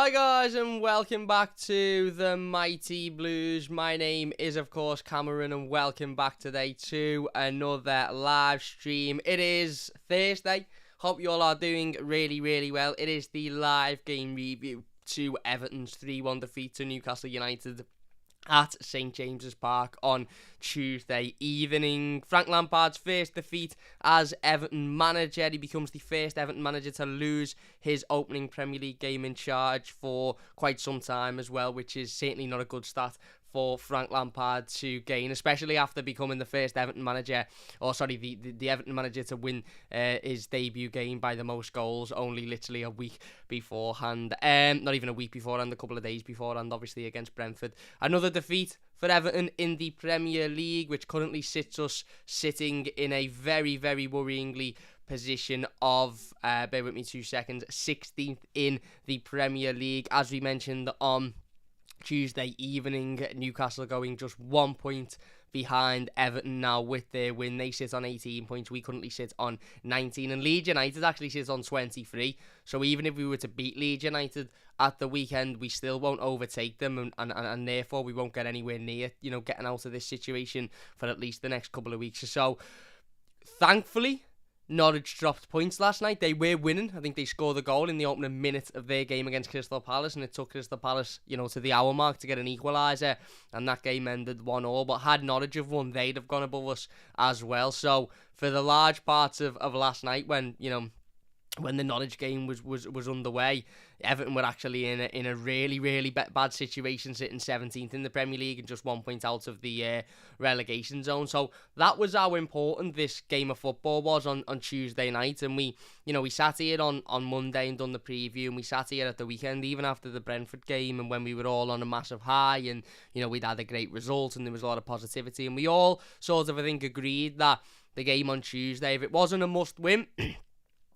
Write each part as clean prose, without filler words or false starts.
Hi guys, and welcome back to the Mighty Blues. My name is of course Cameron, and welcome back today to another live stream. It is Thursday. Hope you all are doing really well. It is the live game review to Everton's 3-1 defeat to Newcastle United at St James's Park on Tuesday evening. Frank Lampard's first defeat as Everton manager. He becomes the first Everton manager to lose his opening Premier League game in charge for quite some time as well, which is certainly not a good start for Frank Lampard to gain, especially after becoming the first Everton manager, the Everton manager to win his debut game by the most goals, only literally a week beforehand. Not even a week beforehand, a couple of days beforehand, obviously, against Brentford. Another defeat for Everton in the Premier League, which currently sits us sitting in a very worryingly position of, bear with me 2 seconds, 16th in the Premier League. As we mentioned on Tuesday evening, Newcastle going just 1 point behind Everton now with their win. They sit on 18 points. We currently sit on 19. And Leeds United actually sits on 23. So even if we were to beat Leeds United at the weekend, we still won't overtake them. And therefore, we won't get anywhere near, getting out of this situation for at least the next couple of weeks or so. Thankfully, Norwich dropped points last night. They were winning. I think they scored the goal in the opening minute of their game against Crystal Palace, and it took Crystal Palace, to the hour mark to get an equaliser, and that game ended 1-1. But had Norwich have won, they'd have gone above us as well. So for the large parts of last night, when the Norwich game was underway, Everton were actually in a really bad situation, sitting 17th in the Premier League and just 1 point out of the relegation zone. So that was how important this game of football was on Tuesday night. And we sat here on Monday and done the preview, and we sat here at the weekend, even after the Brentford game, and when we were all on a massive high, and we'd had a great result and there was a lot of positivity, and we all sort of, I think, agreed that the game on Tuesday, if it wasn't a must-win,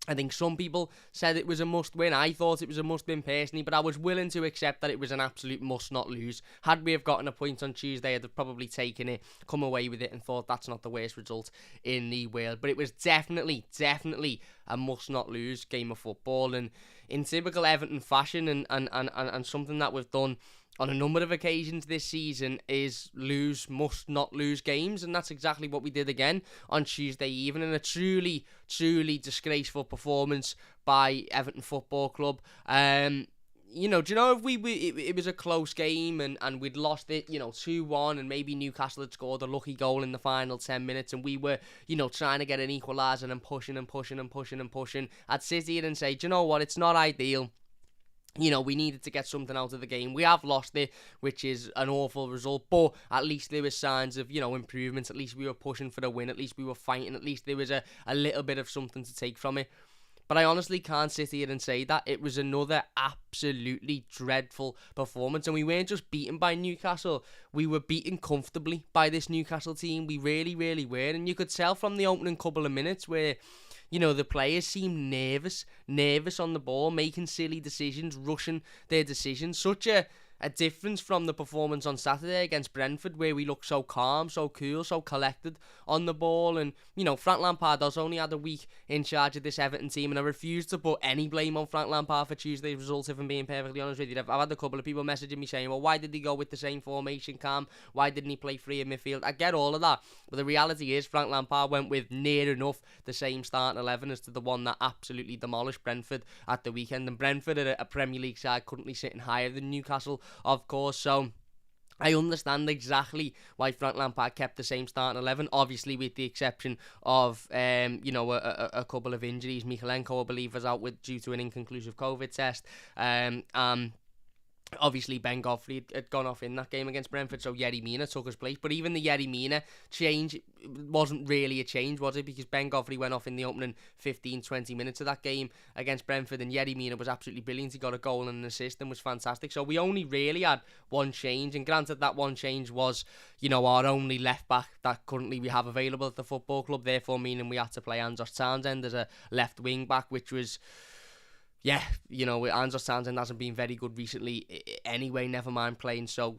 I think some people said it was a must-win. I thought it was a must-win personally, but I was willing to accept that it was an absolute must-not-lose. Had we have gotten a point on Tuesday, I'd have probably taken it, come away with it, and thought that's not the worst result in the world. But it was definitely a must-not-lose game of football. And in typical Everton fashion, and something that we've done on a number of occasions this season, is must not lose games, and that's exactly what we did again on Tuesday evening. A truly disgraceful performance by Everton Football Club. Do you know if it was a close game and we'd lost it, 2-1, and maybe Newcastle had scored a lucky goal in the final 10 minutes, and we were, trying to get an equaliser and pushing, I'd sit here and say, do you know what, it's not ideal. We needed to get something out of the game. We have lost it, which is an awful result, but at least there were signs of, improvements. At least we were pushing for the win. At least we were fighting. At least there was a little bit of something to take from it. But I honestly can't sit here and say that. It was another absolutely dreadful performance, and we weren't just beaten by Newcastle. We were beaten comfortably by this Newcastle team. We really were, and you could tell from the opening couple of minutes where the players seemed nervous on the ball, making silly decisions, rushing their decisions. Such a difference from the performance on Saturday against Brentford, where we looked so calm, so cool, so collected on the ball. And, Frank Lampard has only had a week in charge of this Everton team, and I refuse to put any blame on Frank Lampard for Tuesday's results, if I'm being perfectly honest with you. I've had a couple of people messaging me saying, well, why did he go with the same formation, Cam? Why didn't he play free in midfield? I get all of that, but the reality is Frank Lampard went with near enough the same starting 11 as to the one that absolutely demolished Brentford at the weekend. And Brentford are a Premier League side currently sitting higher than Newcastle, of course, so I understand exactly why Frank Lampard kept the same starting 11, obviously with the exception of, a couple of injuries. Mikalenko, I believe, was out due to an inconclusive COVID test, obviously, Ben Godfrey had gone off in that game against Brentford, so Yerry Mina took his place. But even the Yerry Mina change wasn't really a change, was it? Because Ben Godfrey went off in the opening 15-20 minutes of that game against Brentford, and Yerry Mina was absolutely brilliant. He got a goal and an assist and was fantastic. So we only really had one change, and granted that one change was, our only left-back that currently we have available at the football club, therefore meaning we had to play Andros Townsend as a left wing-back, which was... yeah, Andros Townsend hasn't been very good recently anyway, never mind playing so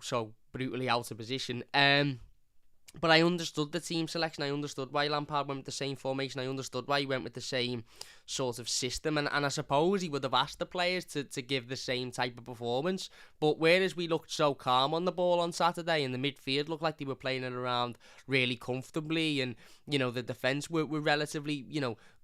brutally out of position. But I understood the team selection. I understood why Lampard went with the same formation. I understood why he went with the same sort of system, and I suppose he would have asked the players to give the same type of performance. But whereas we looked so calm on the ball on Saturday, and the midfield looked like they were playing it around really comfortably, and the defence were relatively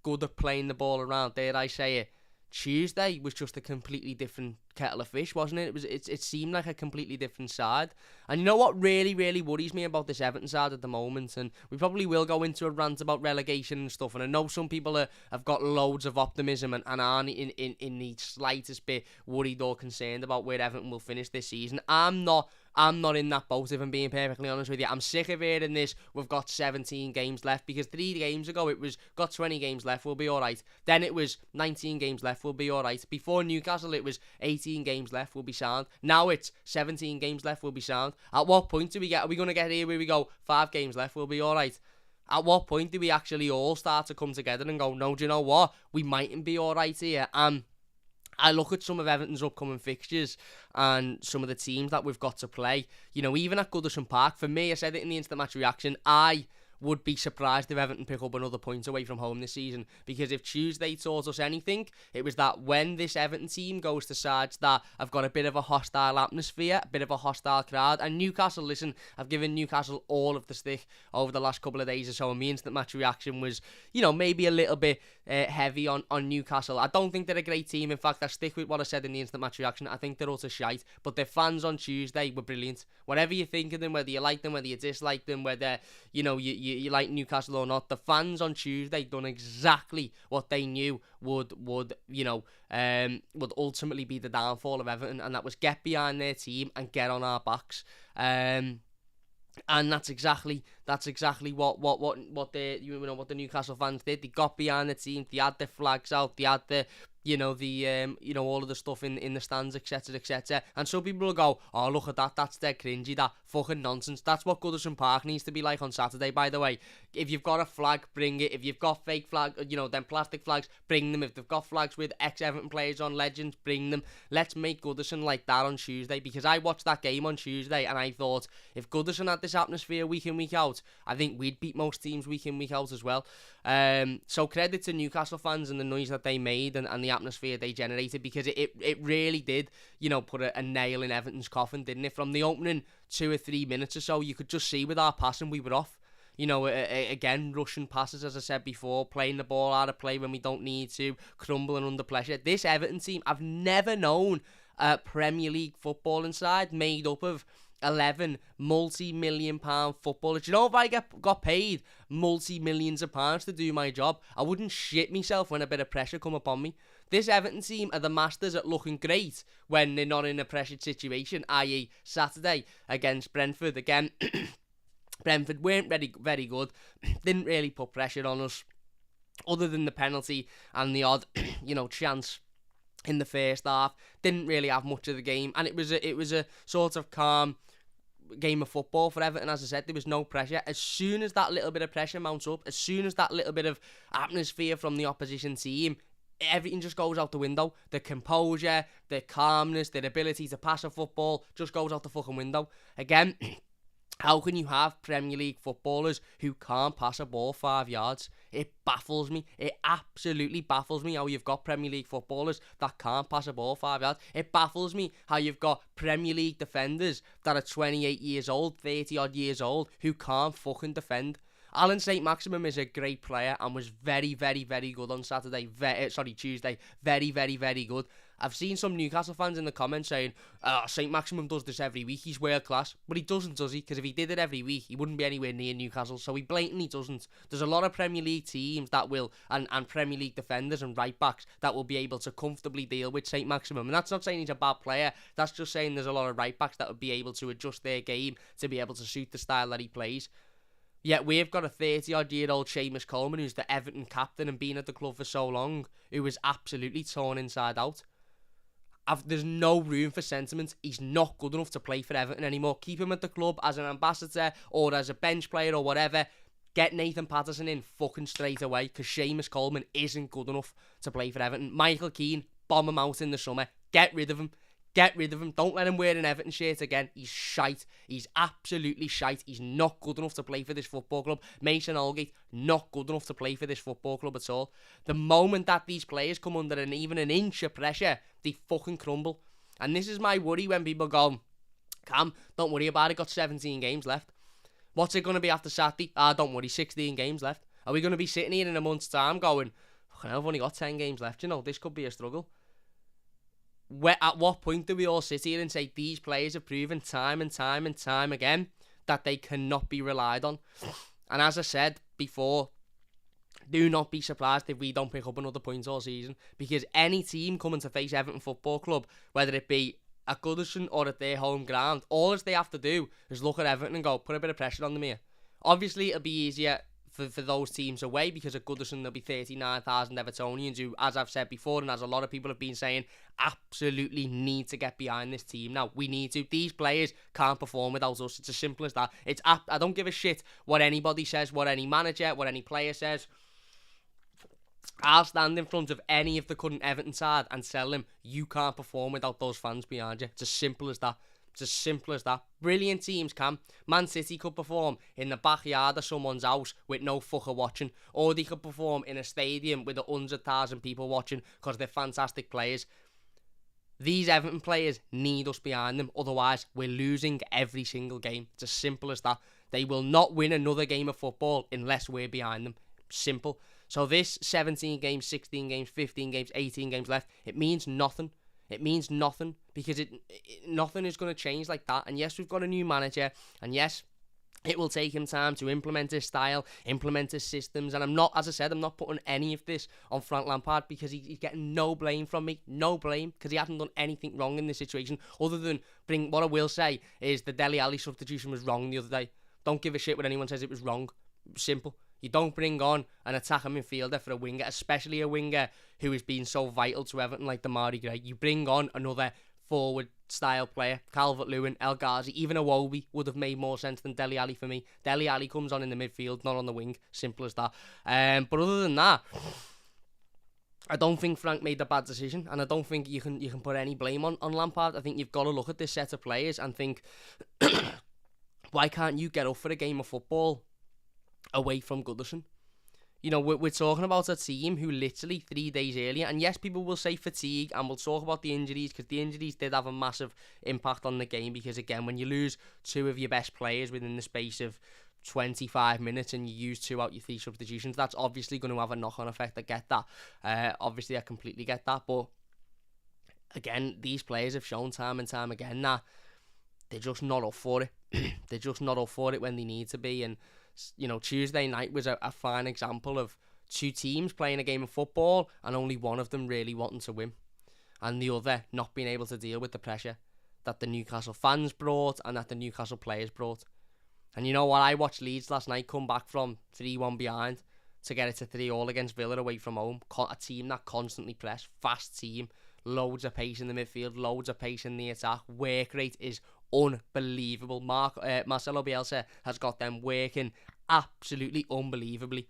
good at playing the ball around, dare I say it, Tuesday was just a completely different kettle of fish, wasn't it? It seemed like a completely different side. And you know what really, really worries me about this Everton side at the moment, and we probably will go into a rant about relegation and stuff, and I know some people have got loads of optimism and aren't in the slightest bit worried or concerned about where Everton will finish this season. I'm not in that boat, if I'm being perfectly honest with you. I'm sick of hearing this, we've got 17 games left, because 3 games ago it was, got 20 games left, we'll be alright. Then it was 19 games left, we'll be alright. Before Newcastle it was 18 games left, we'll be sound. Now it's 17 games left, we'll be sound. At what point are we going to get here where we go, 5 games left, we'll be alright? At what point do we actually all start to come together and go, no, do you know what? We mightn't be alright here. I look at some of Everton's upcoming fixtures and some of the teams that we've got to play. Even at Goodison Park, for me, I said it in the instant match reaction, I would be surprised if Everton pick up another point away from home this season, because if Tuesday taught us anything, it was that when this Everton team goes to sides that have got a bit of a hostile atmosphere, a bit of a hostile crowd, and Newcastle, listen, I've given Newcastle all of the stick over the last couple of days or so, and my instant match reaction was, maybe a little bit heavy on Newcastle. I don't think they're a great team. In fact, I stick with what I said in the instant match reaction. I think they're utter shite, but their fans on Tuesday were brilliant. Whatever you think of them, whether you like them, whether you dislike them, whether you like Newcastle or not, the fans on Tuesday done exactly what they knew would ultimately be the downfall of Everton, and that was get behind their team and get on our backs. And that's exactly what the Newcastle fans did. They got behind the team. They had their flags out. They had the all of the stuff in the stands, etc, etc. And some people will go, oh, look at that, that's dead cringy, that fucking nonsense. That's what Goodison Park needs to be like on Saturday, by the way. If you've got a flag, bring it. If you've got fake flag, them plastic flags, bring them. If they've got flags with ex-Everton players on, legends, bring them. Let's make Goodison like that on Tuesday, because I watched that game on Tuesday and I thought, if Goodison had this atmosphere week in, week out, I think we'd beat most teams week in, week out as well. So credit to Newcastle fans and the noise that they made and the atmosphere they generated, because it really did, put a nail in Everton's coffin, didn't it? From the opening 2 or 3 minutes or so, you could just see with our passing we were off. Again, rushing passes, as I said before, playing the ball out of play when we don't need to, crumbling under pressure. This Everton team, I've never known a Premier League footballing side made up of 11 multi-million-pound footballers. If I got paid multi-millions of pounds to do my job, I wouldn't shit myself when a bit of pressure come upon me. This Everton team are the masters at looking great when they're not in a pressured situation, i.e. Saturday against Brentford. Again, Brentford weren't very good, didn't really put pressure on us, other than the penalty and the odd, chance in the first half. Didn't really have much of the game, and it was a sort of calm game of football for Everton. As I said, there was no pressure. As soon as that little bit of pressure mounts up, as soon as that little bit of atmosphere from the opposition team, everything just goes out the window. The composure, the calmness, their ability to pass a football just goes out the fucking window. Again, how can you have Premier League footballers who can't pass a ball 5 yards? It baffles me. It absolutely baffles me how you've got Premier League footballers that can't pass a ball 5 yards. It baffles me how you've got Premier League defenders that are 28 years old, 30 odd years old, who can't fucking defend. Alan St-Maximin is a great player and was very, very, very good on Tuesday. Very, very, very good. I've seen some Newcastle fans in the comments saying, St-Maximin does this every week, he's world class. But he doesn't, does he? Because if he did it every week, he wouldn't be anywhere near Newcastle. So he blatantly doesn't. There's a lot of Premier League teams that will, and Premier League defenders and right-backs that will be able to comfortably deal with St-Maximin. And that's not saying he's a bad player. That's just saying there's a lot of right-backs that would be able to adjust their game to be able to suit the style that he plays. Yet we've got a 30-odd-year-old Seamus Coleman, who's the Everton captain and been at the club for so long, who is absolutely torn inside out. There's no room for sentiment. He's not good enough to play for Everton anymore. Keep him at the club as an ambassador or as a bench player or whatever. Get Nathan Patterson in fucking straight away, because Seamus Coleman isn't good enough to play for Everton. Michael Keane, bomb him out in the summer. Get rid of him. Get rid of him. Don't let him wear an Everton shirt again. He's shite. He's absolutely shite. He's not good enough to play for this football club. Mason Holgate, not good enough to play for this football club at all. The moment that these players come under even an inch of pressure, they fucking crumble. And this is my worry when people go, Cam, don't worry about it, got 17 games left. What's it going to be after Saturday? Don't worry, 16 games left. Are we going to be sitting here in a month's time going, fucking hell, I've only got 10 games left, this could be a struggle? At what point do we all sit here and say these players have proven time and time and time again that they cannot be relied on? And as I said before, do not be surprised if we don't pick up another point all season, because any team coming to face Everton Football Club, whether it be at Goodison or at their home ground, all they have to do is look at Everton and go, put a bit of pressure on them here. Obviously, it'll be easier for those teams away, because at Goodison there'll be 39,000 Evertonians who, as I've said before, and as a lot of people have been saying, absolutely need to get behind this team now. We need to. These players can't perform without us. It's as simple as that. I don't give a shit what anybody says, what any manager, what any player says. I'll stand in front of any of the current Everton side and tell them, you can't perform without those fans behind you. It's as simple as that. It's as simple as that. Brilliant teams can. Man City could perform in the backyard of someone's house with no fucker watching. Or they could perform in a stadium with 100,000 people watching because they're fantastic players. These Everton players need us behind them. Otherwise, we're losing every single game. It's as simple as that. They will not win another game of football unless we're behind them. Simple. So this 17 games, 16 games, 15 games, 18 games left, it means nothing. It means nothing, because nothing is going to change like that. And yes, we've got a new manager, and yes, it will take him time to implement his style, implement his systems. And I'm not, as I said, I'm not putting any of this on Frank Lampard, because he's getting no blame from me. No blame, because he hasn't done anything wrong in this situation, other than what I will say is the Dele Alli substitution was wrong the other day. Don't give a shit when anyone says it was wrong. Simple. You don't bring on an attacking midfielder for a winger, especially a winger who has been so vital to Everton like Damari Gray. You bring on another forward-style player, Calvert-Lewin, El Ghazi, even Iwobi would have made more sense than Dele Alli for me. Dele Alli comes on in the midfield, not on the wing. Simple as that. But other than that, I don't think Frank made a bad decision, and I don't think you can put any blame on Lampard. I think you've got to look at this set of players and think, why can't you get up for a game of football away from Goodison? We're talking about a team who literally 3 days earlier, and yes, people will say fatigue, and we'll talk about the injuries, because the injuries did have a massive impact on the game, because again, when you lose two of your best players within the space of 25 minutes and you use 2 out your 3 substitutions, that's obviously going to have a knock-on effect. I get that. Obviously, I completely get that, but again, these players have shown time and time again that they're just not up for it. They're just not up for it when they need to be, and Tuesday night was a fine example of 2 teams playing a game of football and only one of them really wanting to win, and the other not being able to deal with the pressure that the Newcastle fans brought and that the Newcastle players brought. And you know what? I watched Leeds last night come back from 3-1 behind to get it to 3-3 against Villa away from home. A team that constantly press, fast team, loads of pace in the midfield, loads of pace in the attack. Work rate is unbelievable. Marcelo Bielsa has got them working absolutely unbelievably,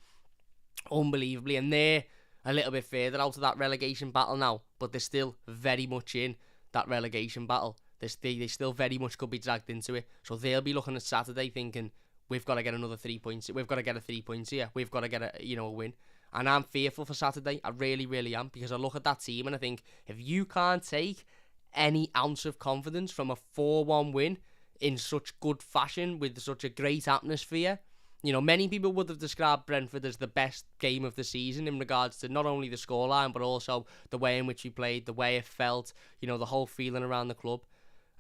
and they're a little bit further out of that relegation battle now, but they're still very much in that relegation battle. They still very much could be dragged into it, so they'll be looking at Saturday thinking, we've got to get another 3 points, we've got to get a 3 points here, we've got to get a win. And I'm fearful for Saturday. I really, really am, because I look at that team and I think, if you can't take any ounce of confidence from a 4-1 win in such good fashion with such a great atmosphere, many people would have described Brentford as the best game of the season in regards to not only the scoreline but also the way in which we played, the way it felt, the whole feeling around the club.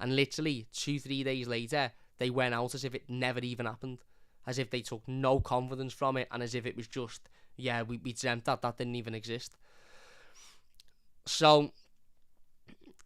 And literally 2-3 days later, they went out as if it never even happened, as if they took no confidence from it, and as if it was just, we dreamt that didn't even exist. So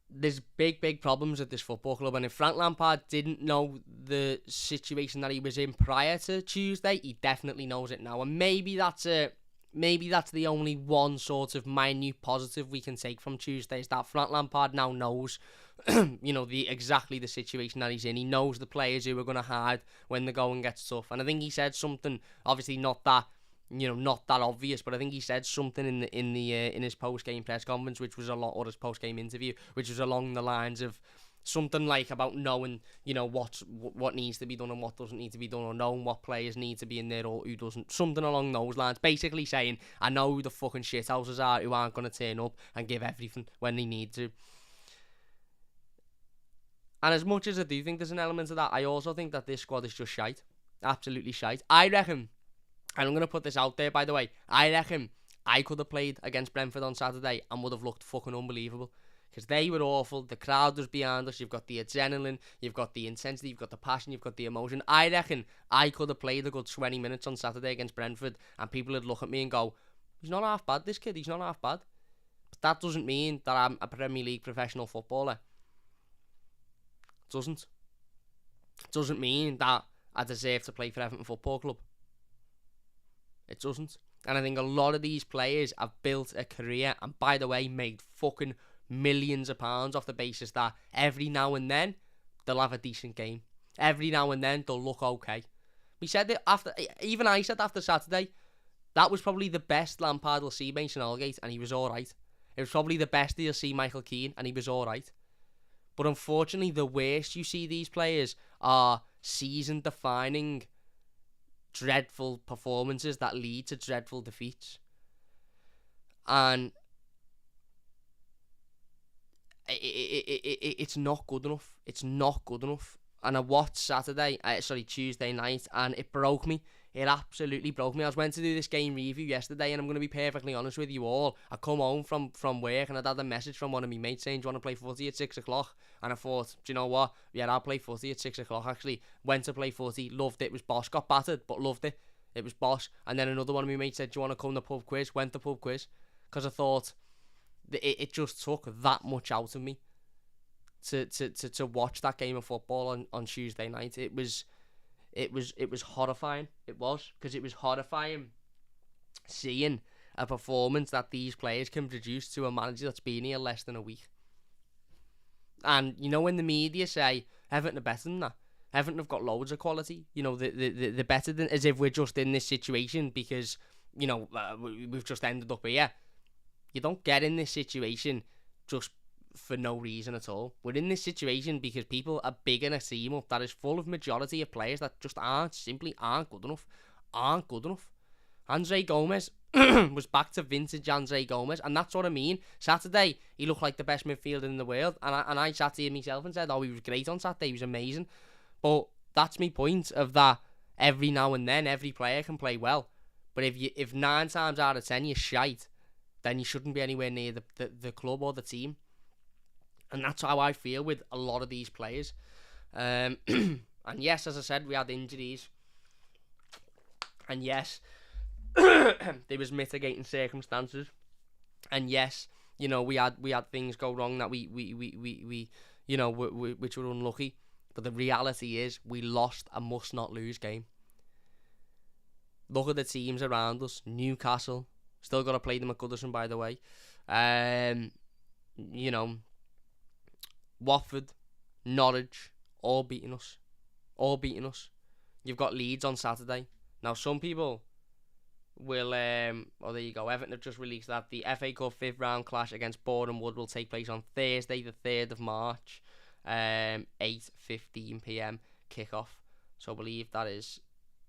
there's big problems at this football club, and if Frank Lampard didn't know the situation that he was in prior to Tuesday, he definitely knows it now. And maybe that's the only one sort of minute positive we can take from Tuesday, is that Frank Lampard now knows exactly the situation that he's in. He knows the players who are going to hide when the going gets tough. And I think he said something, obviously not that not that obvious, but I think he said something in his post-game press conference, which was or his post-game interview, which was along the lines of something like about knowing, what needs to be done and what doesn't need to be done, or knowing what players need to be in there or who doesn't. Something along those lines. Basically saying, I know who the fucking shithouses are who aren't going to turn up and give everything when they need to. And as much as I do think there's an element of that, I also think that this squad is just shite. Absolutely shite. I reckon, and I'm going to put this out there, by the way, I reckon I could have played against Brentford on Saturday and would have looked fucking unbelievable. Because they were awful, the crowd was behind us, you've got the adrenaline, you've got the intensity, you've got the passion, you've got the emotion. I reckon I could have played a good 20 minutes on Saturday against Brentford and people would look at me and go, he's not half bad, this kid, he's not half bad. But that doesn't mean that I'm a Premier League professional footballer. Doesn't mean that I deserve to play for Everton Football Club. It doesn't. And I think a lot of these players have built a career and, by the way, made fucking millions of pounds off the basis that every now and then they'll have a decent game. Every now and then they'll look okay. We said it even I said after Saturday, that was probably the best Lampard will see Mason Holgate, and he was alright. It was probably the best he'll see Michael Keane, and he was alright. But unfortunately, the worst you see these players are season-defining, dreadful performances that lead to dreadful defeats. And it's not good enough. It's not good enough. And I watched Tuesday night, and it broke me. It absolutely broke me. I was meant to do this game review yesterday, and I'm going to be perfectly honest with you all. I come home from work, and I'd had a message from one of my mates saying, do you want to play footy at 6 o'clock? And I thought, do you know what? Yeah, I'll play footy at 6 o'clock, actually. Went to play footy, loved it. It was boss. Got battered, but loved it. It was boss. And then another one of my mates said, do you want to come to pub quiz? Went to pub quiz. Because I thought, it just took that much out of me to watch that game of football on Tuesday night. It was horrifying. It was, because it was horrifying seeing a performance that these players can produce to a manager that's been here less than a week. And when the media say Everton are better than that, Everton have got loads of quality. They're better than, as if we're just in this situation because we've just ended up here. You don't get in this situation just for no reason at all. We're in this situation because people are bigging a team up that is full of majority of players that just simply aren't good enough. Andre Gomez was back to vintage Andre Gomez, and that's what I mean. Saturday, he looked like the best midfielder in the world, and I sat here myself and said, he was great on Saturday, he was amazing. But that's my point of that. Every now and then, every player can play well, but if 9 times out of 10 you're shite, then you shouldn't be anywhere near the club or the team. And that's how I feel with a lot of these players. And yes, as I said, we had injuries. And yes, there was mitigating circumstances. And yes, we had things go wrong that we which were unlucky. But the reality is, we lost a must-not-lose game. Look at the teams around us. Newcastle, still got to play them at Goodison, by the way. Watford, Norwich, all beating us. You've got Leeds on Saturday. Now, some people will, there you go. Everton have just released that the FA Cup 5th round clash against Boreham Wood will take place on Thursday, the 3rd of March, 8:15 p.m. kickoff. So I believe that is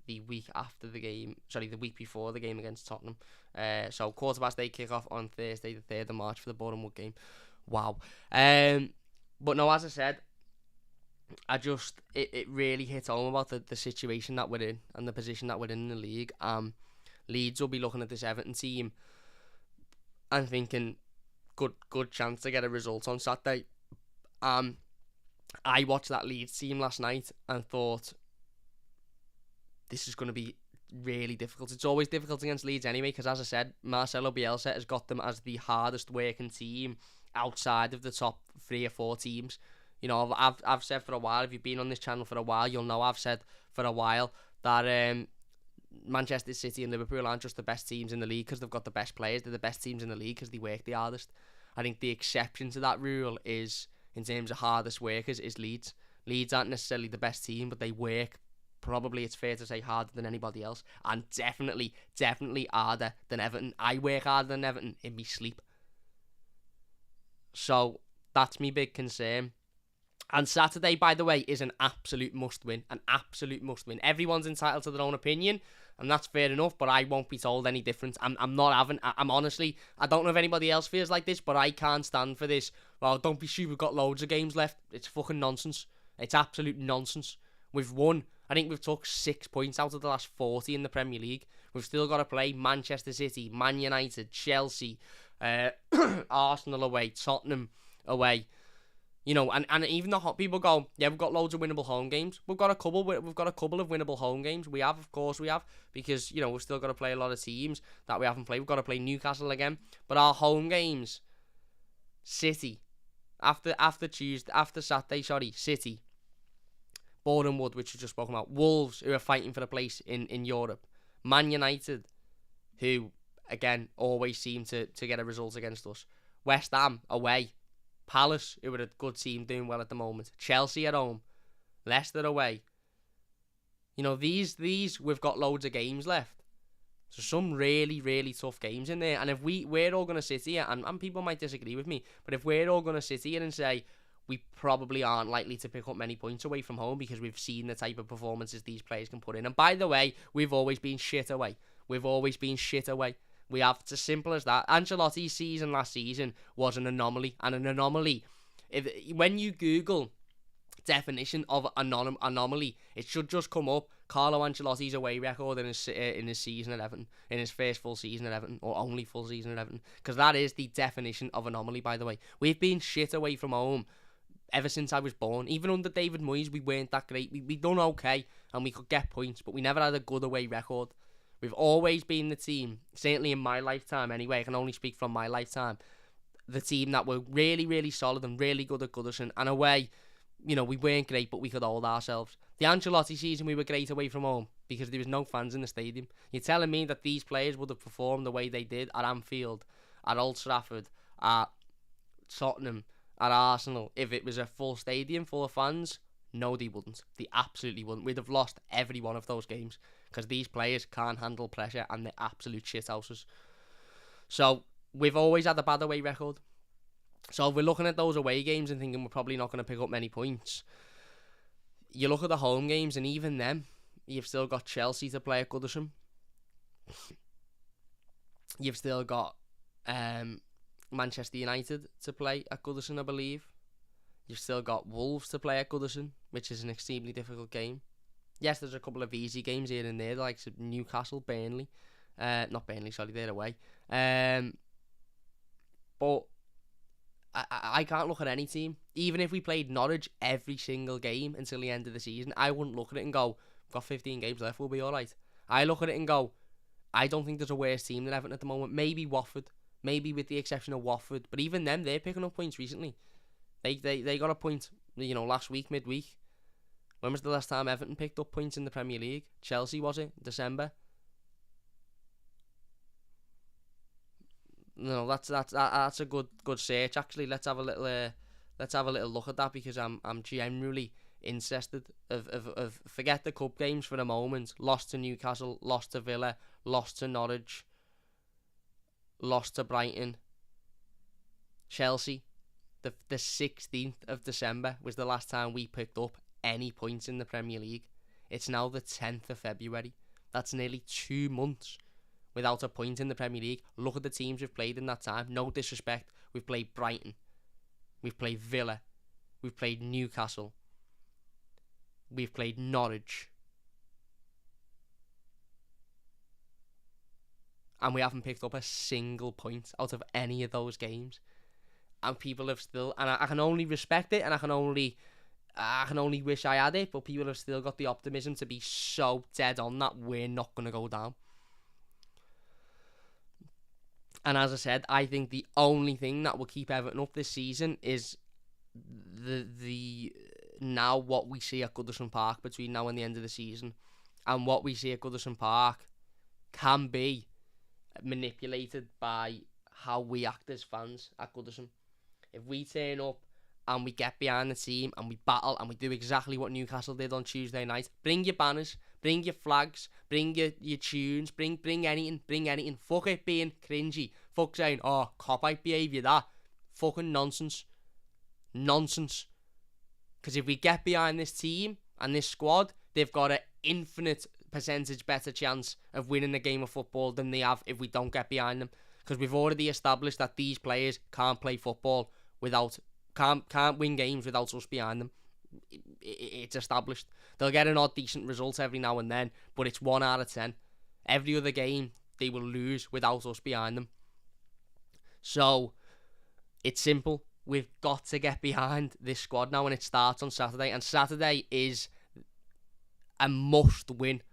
the week after the game. Sorry, the week before the game against Tottenham. So 8:15 kickoff on Thursday, the 3rd of March for the Boreham Wood game. Wow. But no, as I said, it really hits home about the situation that we're in and the position that we're in the league. Leeds will be looking at this Everton team and thinking, good chance to get a result on Saturday. I watched that Leeds team last night and thought, this is going to be really difficult. It's always difficult against Leeds anyway, because as I said, Marcelo Bielsa has got them as the hardest working team outside of the top 3 or 4 teams. I've said for a while, if you've been on this channel for a while, you'll know I've said for a while that Manchester City and Liverpool aren't just the best teams in the league because they've got the best players. They're the best teams in the league because they work the hardest. I think the exception to that rule is, in terms of hardest workers, is Leeds. Leeds aren't necessarily the best team, but they work probably, it's fair to say, harder than anybody else, and definitely harder than Everton. I work harder than Everton in my sleep. So that's my big concern. And Saturday, by the way, is an absolute must-win. An absolute must-win. Everyone's entitled to their own opinion, and that's fair enough, but I won't be told any different. I'm not having... I'm honestly... I don't know if anybody else feels like this, but I can't stand for this. Well, don't be sure we've got loads of games left. It's fucking nonsense. It's absolute nonsense. We've won. I think we've took 6 points out of the last 40 in the Premier League. We've still got to play Manchester City, Man United, Chelsea, Arsenal away, Tottenham away. You know, and even the hot people go, yeah, we've got loads of winnable home games. We've got a couple of winnable home games. We have, of course, we have, because you know we've still got to play a lot of teams that we haven't played. We've got to play Newcastle again, but our home games, City, after Saturday, City, Bournemouth, which we just spoken about, Wolves, who are fighting for a place in Europe, Man United, who again always seem to get a result against us, West Ham away. Palace, who are a good team doing well at the moment. Chelsea at home. Leicester away. You know, these we've got loads of games left. So some really, really tough games in there. And if we're all going to sit here, and people might disagree with me, but if we're all going to sit here and say we probably aren't likely to pick up many points away from home because we've seen the type of performances these players can put in. And by the way, we've always been shit away. We have. It's as simple as that. Ancelotti's season last season was an anomaly. And an anomaly, when you Google definition of anomaly, it should just come up Carlo Ancelotti's away record in his season at Everton, in his first full season at Everton, or only full season at Everton. Because that is the definition of anomaly, by the way. We've been shit away from home ever since I was born. Even under David Moyes, we weren't that great. We done okay, and we could get points, but we never had a good away record. We've always been the team, certainly in my lifetime anyway, I can only speak from my lifetime, the team that were really, really solid and really good at Goodison. And away, you know, we weren't great, but we could hold ourselves. The Ancelotti season, we were great away from home because there was no fans in the stadium. You're telling me that these players would have performed the way they did at Anfield, at Old Trafford, at Tottenham, at Arsenal, if it was a full stadium full of fans? No, they wouldn't. They absolutely wouldn't. We'd have lost every one of those games because these players can't handle pressure and they're absolute shithouses. So we've always had a bad away record. So if we're looking at those away games and thinking we're probably not going to pick up many points, you look at the home games, and even them, you've still got Chelsea to play at Goodison. You've still got Manchester United to play at Goodison, I believe. You've still got Wolves to play at Goodison, which is an extremely difficult game. Yes, there's a couple of easy games here and there, like Newcastle, Burnley. Not Burnley, sorry, they're away. But I can't look at any team. Even if we played Norwich every single game until the end of the season, I wouldn't look at it and go, we've got 15 games left, we'll be alright. I look at it and go, I don't think there's a worse team than Everton at the moment. Maybe Watford. Maybe with the exception of Watford. But even them, they're picking up points recently. They got a point, you know, last week, midweek. When was the last time Everton picked up points in the Premier League? Chelsea, was it? December? No, that's a good search. Actually, let's have a little look at that, because I'm genuinely interested. Of forget the cup games for a moment. Lost to Newcastle, lost to Villa, lost to Norwich, lost to Brighton. Chelsea. The 16th of December was the last time we picked up any points in the Premier League. It's now the 10th of February. That's nearly 2 months without a point in the Premier League. Look at the teams we've played in that time. No disrespect. We've played Brighton. We've played Villa. We've played Newcastle. We've played Norwich. And we haven't picked up a single point out of any of those games. And people have still, and I can only respect it, and I can only wish I had it, but people have still got the optimism to be so dead on that we're not going to go down. And as I said, I think the only thing that will keep Everton up this season is the now what we see at Goodison Park between now and the end of the season. And what we see at Goodison Park can be manipulated by how we act as fans at Goodison. If we turn up and we get behind the team and we battle and we do exactly what Newcastle did on Tuesday night. Bring your banners, bring your flags, bring your tunes, bring anything. Fuck it being cringy. Fuck saying, oh, cop-out behaviour, that. Fucking nonsense. Nonsense. Because if we get behind this team and this squad, they've got an infinite percentage better chance of winning a game of football than they have if we don't get behind them. Because we've already established that these players can't play football without... Can't win games without us behind them. It's established. They'll get an odd decent result every now and then, but it's 1 out of 10. Every other game they will lose without us behind them. So it's simple. We've got to get behind this squad now, and it starts on Saturday. And Saturday is a must win.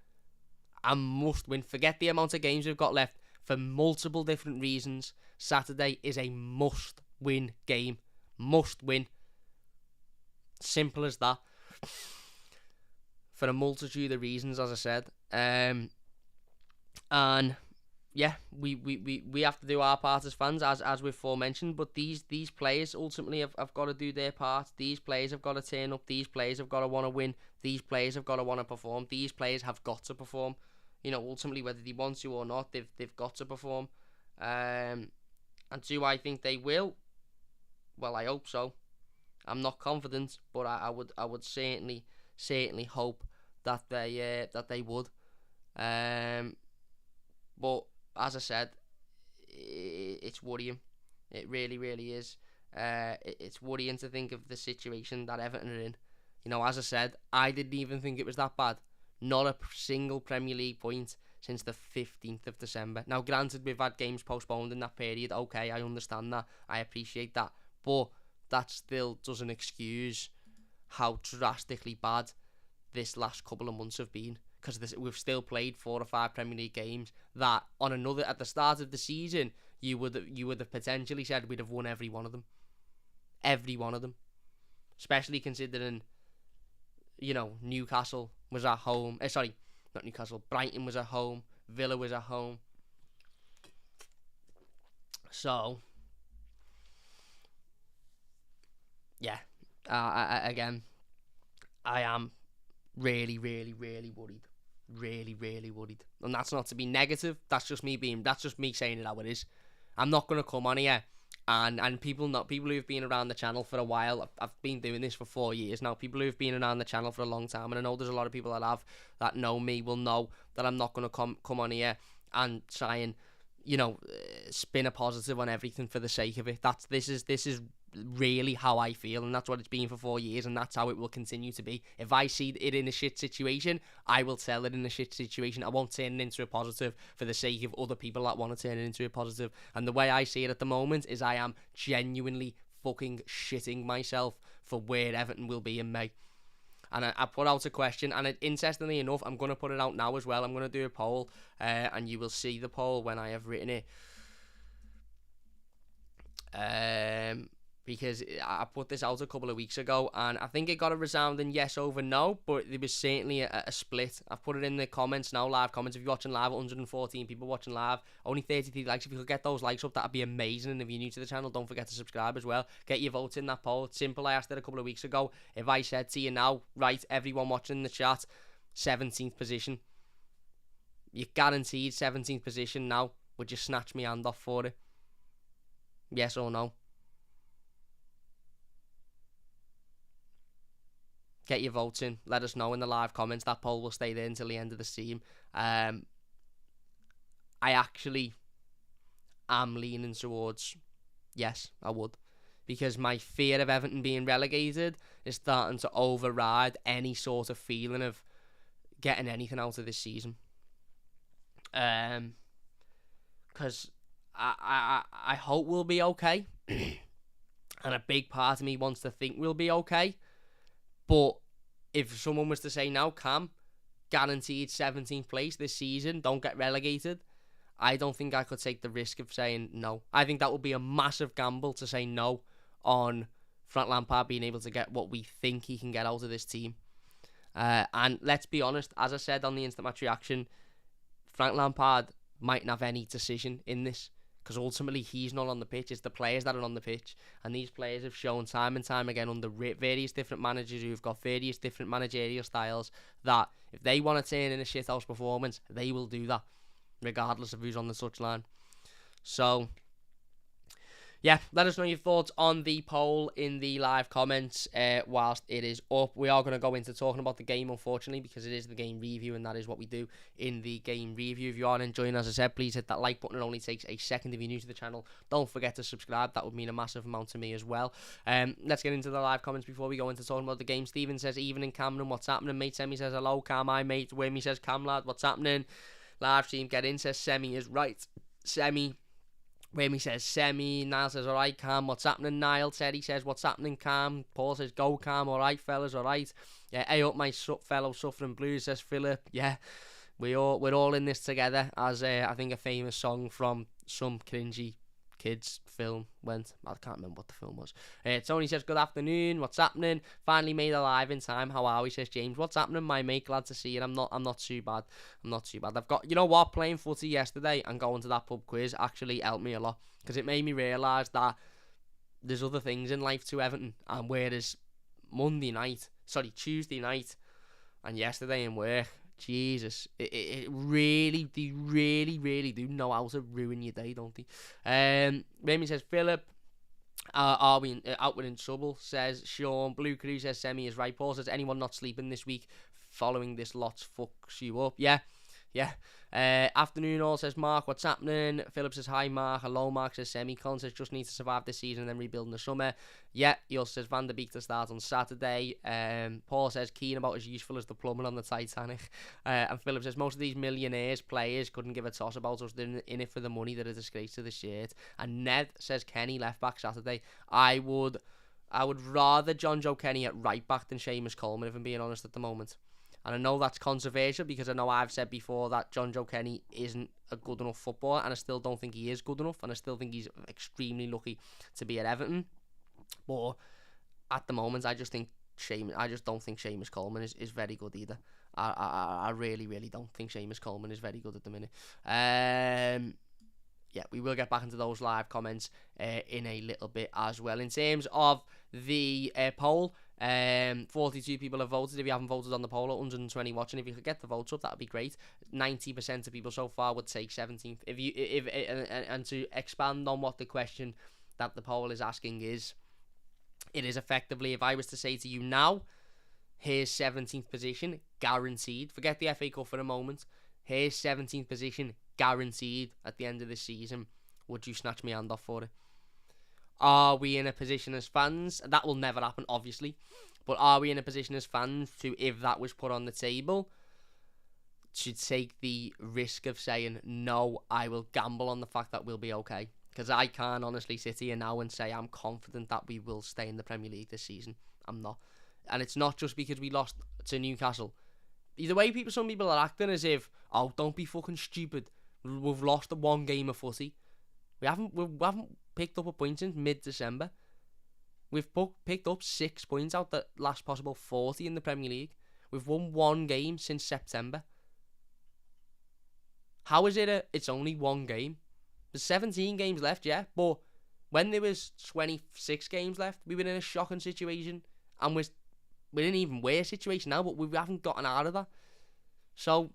A must win. Forget the amount of games we've got left. For multiple different reasons, Saturday is a must win game. Must win. Simple as that. For a multitude of reasons, as I said. And yeah, we have to do our part as fans, as we've forementioned. But these players ultimately have got to do their part. These players have got to turn up. These players have got to want to win. These players have got to want to perform. These players have got to perform. You know, ultimately, whether they want to or not, they've got to perform. And do I think they will? Well, I hope so. I'm not confident, but I would certainly hope that they would. But as I said, it's worrying. It really, really is. It's worrying to think of the situation that Everton are in. You know, as I said, I didn't even think it was that bad. Not a single Premier League point since the 15th of December. Now, granted, we've had games postponed in that period. Okay, I understand that. I appreciate that. But that still doesn't excuse how drastically bad this last couple of months have been. Because we've still played 4 or 5 Premier League games that at the start of the season, you would have potentially said we'd have won every one of them. Every one of them. Especially considering, you know, Newcastle was at home. Sorry, not Newcastle. Brighton was at home. Villa was at home. So... yeah, again, I am really, really, really worried. Really, really worried. And that's not to be negative. That's just me saying it how it is. I'm not going to come on here and people who've been around the channel for a while. I've been doing this for 4 years now. People who've been around the channel for a long time, and I know there's a lot of people that know me will know that I'm not going to come on here and try and, you know, spin a positive on everything for the sake of it. This is really how I feel, and that's what it's been for 4 years, and that's how it will continue to be. If I see it in a shit situation, I will tell it in a shit situation. I won't turn it into a positive for the sake of other people that want to turn it into a positive. And the way I see it at the moment is I am genuinely fucking shitting myself for where Everton will be in May. And I put out a question, and interestingly enough, I'm going to put it out now as well. I'm going to do a poll, and you will see the poll when I have written it. Because I put this out a couple of weeks ago, and I think it got a resounding yes over no, but there was certainly a split. I've put it in the comments now, live comments. If you're watching live, 114 people watching live, only 33 likes. If you could get those likes up, that'd be amazing. And if you're new to the channel, don't forget to subscribe as well. Get your votes in that poll. It's simple. I asked it a couple of weeks ago. If I said to you now, right, everyone watching the chat, 17th position, you're guaranteed 17th position now, would you snatch me hand off for it? Yes or no? Get your votes in. Let us know in the live comments. That poll will stay there until the end of the stream. I actually am leaning towards yes, I would. Because my fear of Everton being relegated is starting to override any sort of feeling of getting anything out of this season. Because I hope we'll be okay. And a big part of me wants to think we'll be okay. But if someone was to say now, Cam, guaranteed 17th place this season, don't get relegated, I don't think I could take the risk of saying no. I think that would be a massive gamble to say no on Frank Lampard being able to get what we think he can get out of this team. And let's be honest, as I said on the Instant Match Reaction, Frank Lampard mightn't have any decision in this, Because ultimately, he's not on the pitch. It's the players that are on the pitch. And these players have shown time and time again under various different managers who've got various different managerial styles that if they want to turn in a shithouse performance, they will do that, regardless of who's on the touchline. So, yeah, let us know your thoughts on the poll in the live comments whilst it is up. We are going to go into talking about the game, unfortunately, because it is the game review, and that is what we do in the game review. If you are enjoying, as I said, please hit that like button. It only takes a second if you're new to the channel. Don't forget to subscribe. That would mean a massive amount to me as well. Let's get into the live comments before we go into talking about the game. Stephen says, evening, Cameron, what's happening, mate? Semi says, hello, Cam, hi, mate. Wimmy says, Cam, lad, what's happening? Live stream, get in, says, Semi is right. Semi. Remy says, Semi. Niall says, alright, Cam, what's happening, Niall? Teddy says, what's happening, Cam? Paul says, go, Cam, alright, fellas, alright. Yeah, hey up, my fellow suffering blues, says Philip. Yeah, we're all in this together, as I think a famous song from some cringy kids film went. I can't remember what the film was. Tony says, good afternoon, what's happening? Finally made it live in time. How are we? Says James. What's happening, my mate? Glad to see you. I'm not too bad. I'm not too bad. I've got, you know what, playing footy yesterday and going to that pub quiz actually helped me a lot, because it made me realise that there's other things in life to Everton, and whereas Tuesday night and yesterday in work, Jesus, it really, they really do know how to ruin your day, don't they? Raymond says, Philip, are we outward in trouble? Says Sean. Blue Crew says, Semi is right. Paul says, anyone not sleeping this week following this lot fucks you up. Yeah. Afternoon all, says Mark, what's happening? Philip says, hi Mark. Hello Mark, says Semi. Colin says, just need to survive this season and then rebuild in the summer. Yeah, he also says Van der Beek to start on Saturday. Paul says, keen about as useful as the plumber on the Titanic. And Philip says, most of these millionaires players couldn't give a toss about us. They're in it for the money. They're a disgrace to the shirt. And Ned says, Kenny left back Saturday. I would rather John Joe Kenny at right back than Seamus Coleman, if I'm being honest at the moment. And I know that's controversial, because I know I've said before that John Joe Kenny isn't a good enough footballer, and I still don't think he is good enough, and I still think he's extremely lucky to be at Everton. But at the moment, I just don't think Seamus Coleman is very good either. I really don't think Seamus Coleman is very good at the minute. Yeah, we will get back into those live comments in a little bit as well. In terms of the poll, 42 people have voted. If you haven't voted on the poll, 120 watching. If you could get the votes up, that would be great. 90% of people so far would take 17th. And to expand on what the question that the poll is asking is, it is effectively, if I was to say to you now, here's 17th position, guaranteed. Forget the FA Cup for a moment. Here's 17th position, guaranteed at the end of the season. Would you snatch my hand off for it? Are we in a position as fans? That will never happen, obviously. But are we in a position as fans to, if that was put on the table, to take the risk of saying, no, I will gamble on the fact that we'll be okay? Because I can't honestly sit here now and say I'm confident that we will stay in the Premier League this season. I'm not. And it's not just because we lost to Newcastle. The way some people are acting as if, oh, don't be fucking stupid. We've lost the one game of footy. We haven't picked up a point since mid-December. We've picked up 6 points out the last possible 40 in the Premier League. We've won one game since September. How is it it's only one game? There's 17 games left, yeah, but when there was 26 games left, we were in a shocking situation, and we're in an even worse situation now, but we haven't gotten out of that. So,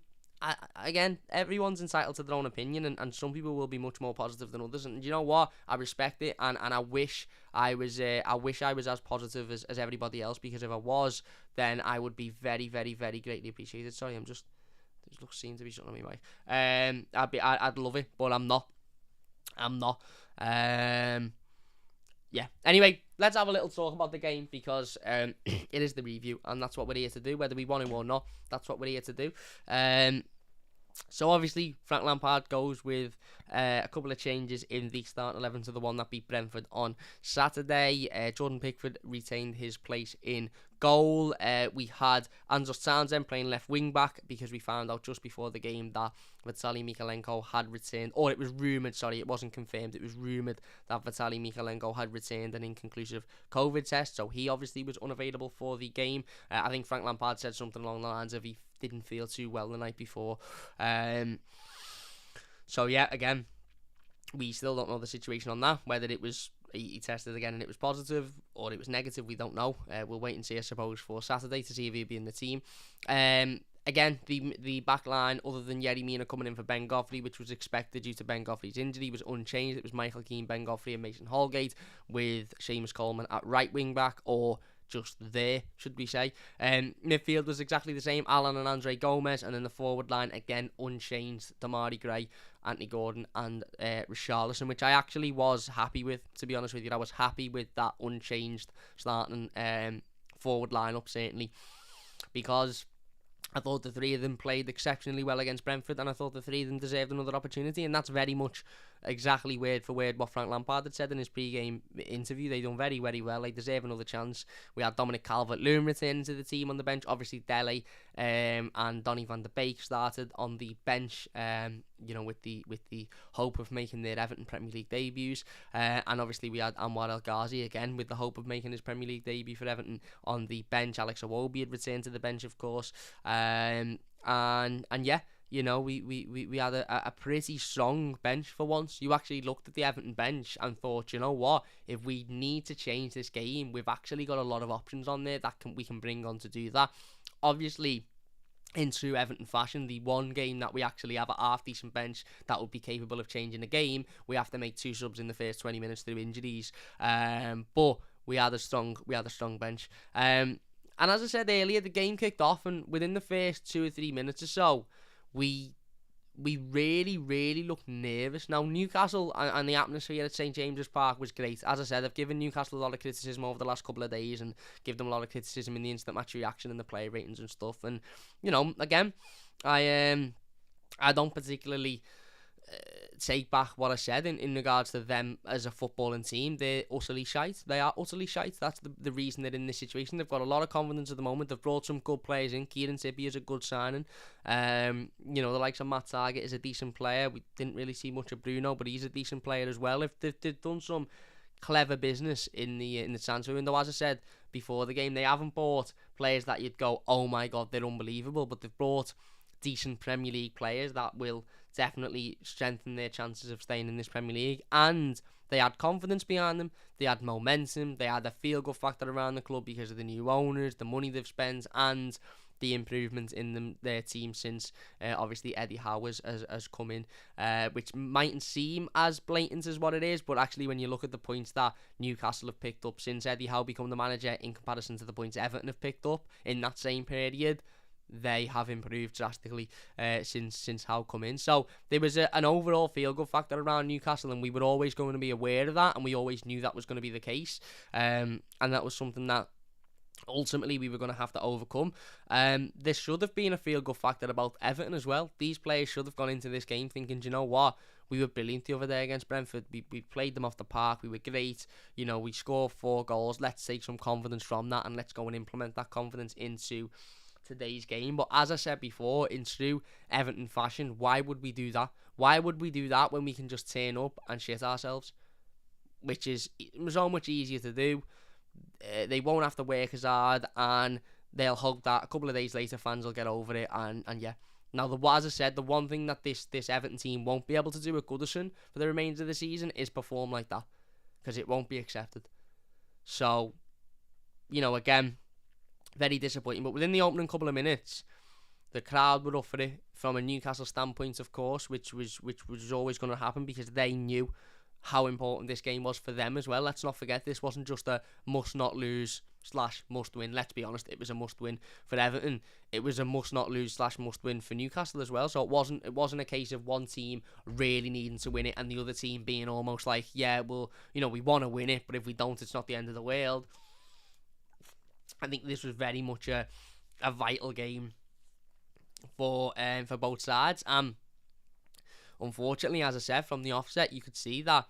again, everyone's entitled to their own opinion, and some people will be much more positive than others, and you know what? I respect it, and I wish I was as positive as everybody else, because if I was, then I would be very, very, very greatly appreciated. Sorry, there's seems to be something on my mic. I'd love it, but I'm not. Yeah. Anyway, let's have a little talk about the game, because it is the review, and that's what we're here to do, whether we want to or not. That's what we're here to do. So obviously, Frank Lampard goes with a couple of changes in the starting 11 to the one that beat Brentford on Saturday. Jordan Pickford retained his place in goal. We had Andros Townsend playing left wing back, because we found out just before the game that Vitaly Mykolenko had returned, or it was rumoured, sorry, it wasn't confirmed, it was rumoured that Vitaly Mykolenko had returned an inconclusive COVID test, so he obviously was unavailable for the game. I think Frank Lampard said something along the lines of he didn't feel too well the night before. So yeah, again, We still don't know the situation on that, whether it was he tested again and it was positive or it was negative. We don't know. We'll wait and see, I suppose, for Saturday to see if he'll be in the team. Again, the back line, other than Yerry Mina coming in for Ben Godfrey, which was expected due to Ben Godfrey's injury, was unchanged. It was Michael Keane, Ben Godfrey and Mason Holgate, with Seamus Coleman at right wing back, or just there, should we say. Midfield was exactly the same, Alan and Andre Gomez, and then the forward line, again, unchanged, Damari Gray, Anthony Gordon and Richarlison, which I actually was happy with, to be honest with you. I was happy with that unchanged starting forward lineup, certainly, because I thought the three of them played exceptionally well against Brentford, and I thought the three of them deserved another opportunity, and that's very much exactly word for word what Frank Lampard had said in his pre-game interview. They done very, very well. They deserve another chance. We had Dominic Calvert-Lewin returning to the team on the bench. Obviously, Dele and Donny van de Beek started on the bench, with the hope of making their Everton Premier League debuts. And obviously, we had Anwar El Ghazi again with the hope of making his Premier League debut for Everton on the bench. Alex Iwobi had returned to the bench, of course. And yeah, we had a pretty strong bench for once. You actually looked at the Everton bench and thought, you know what, if we need to change this game, we've actually got a lot of options on there that we can bring on to do that. Obviously, in true Everton fashion, the one game that we actually have a half-decent bench that would be capable of changing the game, we have to make 2 subs in the first 20 minutes through injuries. But we had a strong bench. And as I said earlier, the game kicked off, and within the first 2 or 3 minutes or so, we really, really looked nervous. Now, Newcastle and the atmosphere at St James's Park was great. As I said, I've given Newcastle a lot of criticism over the last couple of days, and give them a lot of criticism in the instant match reaction and the player ratings and stuff. And, again, I don't particularly take back what I said in regards to them as a footballing team. They're utterly shite. They are utterly shite. That's the reason they're in this situation. They've got a lot of confidence at the moment. They've brought some good players in. Kieran Tippie is a good signing. The likes of Matt Targett is a decent player. We didn't really see much of Bruno, but he's a decent player as well. If they've done some clever business in the transfer window. As I said before the game, they haven't bought players that you'd go, oh my god, they're unbelievable, but they've brought decent Premier League players that will definitely strengthen their chances of staying in this Premier League. And they had confidence behind them, they had momentum, they had a feel-good factor around the club because of the new owners, the money they've spent, and the improvements in their team since obviously Eddie Howe has come in, which mightn't seem as blatant as what it is, but actually when you look at the points that Newcastle have picked up since Eddie Howe become the manager in comparison to the points Everton have picked up in that same period, they have improved drastically since Howe come in. So there was an overall feel-good factor around Newcastle, and we were always going to be aware of that, and we always knew that was going to be the case, and that was something that ultimately we were going to have to overcome. There should have been a feel-good factor about Everton as well. These players should have gone into this game thinking, do you know what, we were brilliant the other day against Brentford. We played them off the park. We were great. We scored 4 goals. Let's take some confidence from that, and let's go and implement that confidence into today's game. But as I said before, in true Everton fashion, why would we do that? Why would we do that when we can just turn up and shit ourselves? Which is so much easier to do. They won't have to work as hard, and they'll hope that a couple of days later fans will get over it. And yeah, now as I said, the one thing that this Everton team won't be able to do at Goodison for the remainder of the season is perform like that, because it won't be accepted. So, again, very disappointing. But within the opening couple of minutes, the crowd were up for it from a Newcastle standpoint, of course, which was always going to happen because they knew how important this game was for them as well. Let's not forget, this wasn't just a must not lose / must win. Let's be honest, it was a must win for Everton. It was a must not lose / must win for Newcastle as well. So it wasn't a case of one team really needing to win it and the other team being almost like, yeah, well, we want to win it, but if we don't, it's not the end of the world. I think this was very much a vital game for both sides. Unfortunately, as I said, from the offset, you could see that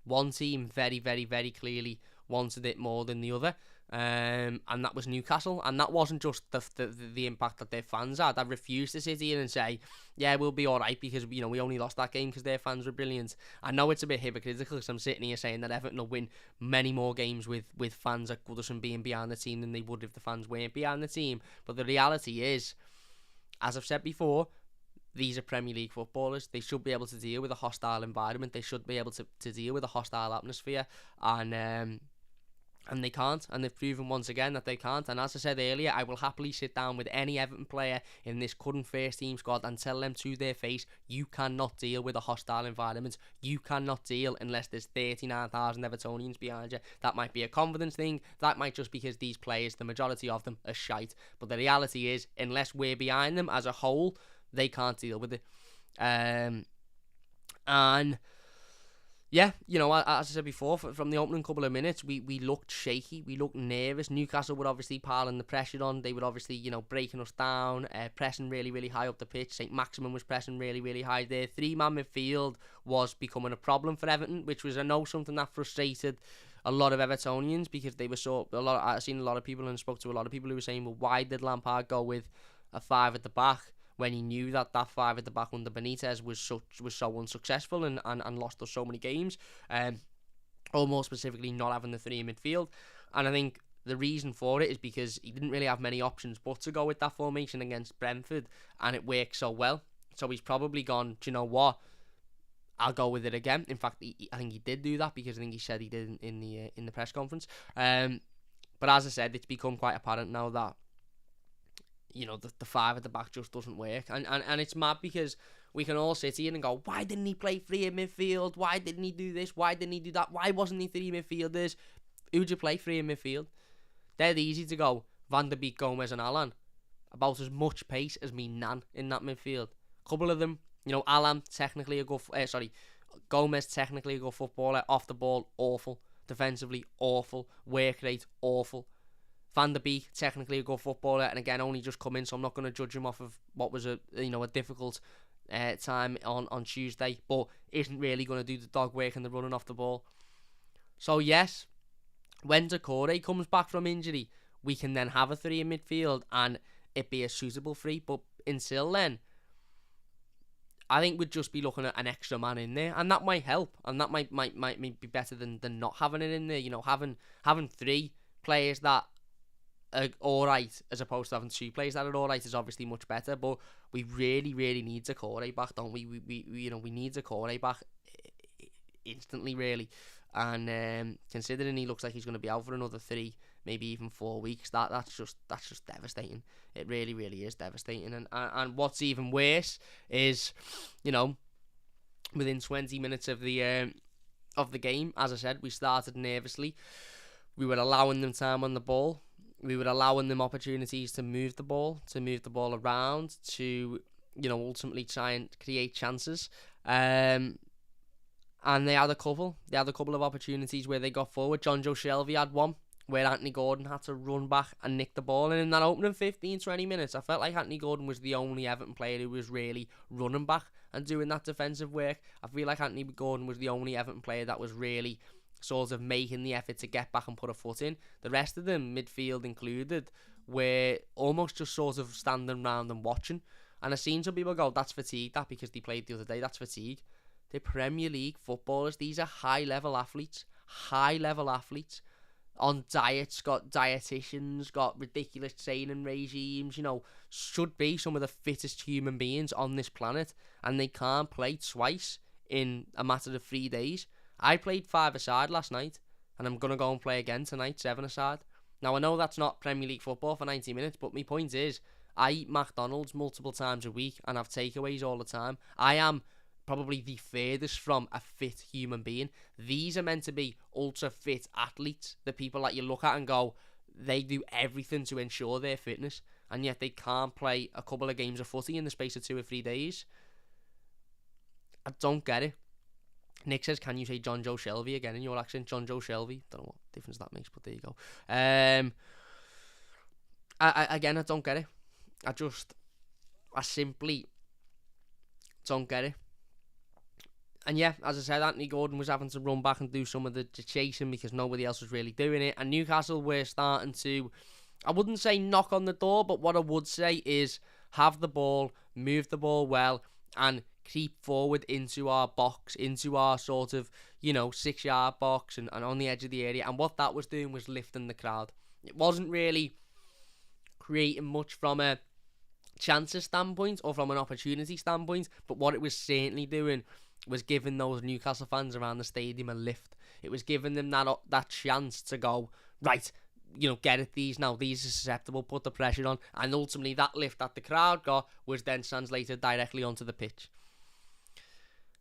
one team very, very, very clearly wanted it more than the other, and that was Newcastle. And that wasn't just the impact that their fans had. I refused to sit here and say, yeah, we'll be all right because we only lost that game because their fans were brilliant. I know it's a bit hypocritical because I'm sitting here saying that Everton will win many more games with fans at Goodison being behind the team than they would if the fans weren't behind the team. But the reality is, as I've said before, these are Premier League footballers. They should be able to deal with a hostile environment. They should be able to deal with a hostile atmosphere, and they can't, and they've proven once again that they can't. And as I said earlier, I will happily sit down with any Everton player in this current first team squad and tell them to their face, you cannot deal with a hostile environment. You cannot deal unless there's 39,000 Evertonians behind you. That might be a confidence thing. That might just be because these players, the majority of them, are shite. But the reality is, unless we're behind them as a whole, they can't deal with it. And yeah, you know, as I said before, from the opening couple of minutes, we looked shaky, we looked nervous. Newcastle were obviously piling the pressure on. They were obviously, you know, breaking us down, pressing really, really high up the pitch. St. Maximin was pressing really, really high there. Three-man midfield was becoming a problem for Everton, which was, I know, something that frustrated a lot of Evertonians, because they were I've seen a lot of people and spoke to a lot of people who were saying, well, why did Lampard go with a 5 at the back when he knew that 5 at the back under Benitez was so unsuccessful and lost us so many games, or more specifically not having the 3 in midfield. And I think the reason for it is because he didn't really have many options but to go with that formation against Brentford, and it worked so well. So he's probably gone, do you know what, I'll go with it again. In fact, I think he did do that, because I think he said he did in the press conference. But as I said, it's become quite apparent now that, you know, the 5 at the back just doesn't work. And it's mad, because we can all sit here and go, why didn't he play 3 in midfield? Why didn't he do this? Why didn't he do that? Why wasn't he 3 midfielders? Who'd you play 3 in midfield? Dead easy to go Van der Beek, Gomez and Alan. About as much pace as me nan in that midfield. A couple of them, you know, Alan, technically a good... Gomez, technically a good footballer. Off the ball, awful. Defensively, awful. Work rate, awful. Van der Beek, technically a good footballer, and again, only just come in, so I'm not going to judge him off of what was a difficult time on Tuesday, but isn't really going to do the dog work and the running off the ball. So yes, when Doucouré comes back from injury, we can then have a 3 in midfield and it be a suitable 3, but until then, I think we'd just be looking at an extra man in there, and that might help, and that might be better than not having it in there. You know, having 3 players that are alright as opposed to having 2 players that are alright is obviously much better. But we really, really need Doucouré back, don't we? We need Doucouré back instantly, really. And considering he looks like he's going to be out for another 3, maybe even 4 weeks, that's just devastating. It really, really is devastating. And what's even worse is, you know, within 20 minutes of the game, as I said, we started nervously. We were allowing them time on the ball. We were allowing them opportunities to move the ball around, to, you know, ultimately try and create chances. And they had a couple of opportunities where they got forward. Jonjo Shelvey had one where Anthony Gordon had to run back and nick the ball. And in that opening 15-20 minutes, I felt like Anthony Gordon was the only Everton player who was really running back and doing that defensive work. I feel like Anthony Gordon was the only Everton player that was really sort of making the effort to get back and put a foot in. The rest of them, midfield included, were almost just sort of standing around and watching. And I've seen some people go, that's fatigue, that because they played the other day, that's fatigue. They're Premier League footballers. These are high-level athletes. On diets, got dietitians, got ridiculous training regimes, you know, should be some of the fittest human beings on this planet, and they can't play twice in a matter of 3 days. I played 5-a-side last night, and I'm going to go and play again tonight, 7-a-side. Now, I know that's not Premier League football for 90 minutes, but my point is, I eat McDonald's multiple times a week and have takeaways all the time. I am probably the furthest from a fit human being. These are meant to be ultra fit athletes, the people that you look at and go, they do everything to ensure their fitness, and yet they can't play a couple of games of footy in the space of 2 or 3 days. I don't get it. Nick says, can you say Jonjo Shelvey again in your accent? Jonjo Shelvey. Don't know what difference that makes, but there you go. I don't get it. I simply don't get it. And yeah, as I said, Anthony Gordon was having to run back and do some of the chasing because nobody else was really doing it. And Newcastle were starting to, I wouldn't say knock on the door, but what I would say is have the ball, move the ball well, and creep forward into our box, into our sort of, 6-yard box and on the edge of the area. And what that was doing was lifting the crowd. It wasn't really creating much from a chances standpoint or from an opportunity standpoint, but what it was certainly doing was giving those Newcastle fans around the stadium a lift. It was giving them that chance to go, right, get at these now. These are susceptible, put the pressure on. And ultimately, that lift that the crowd got was then translated directly onto the pitch.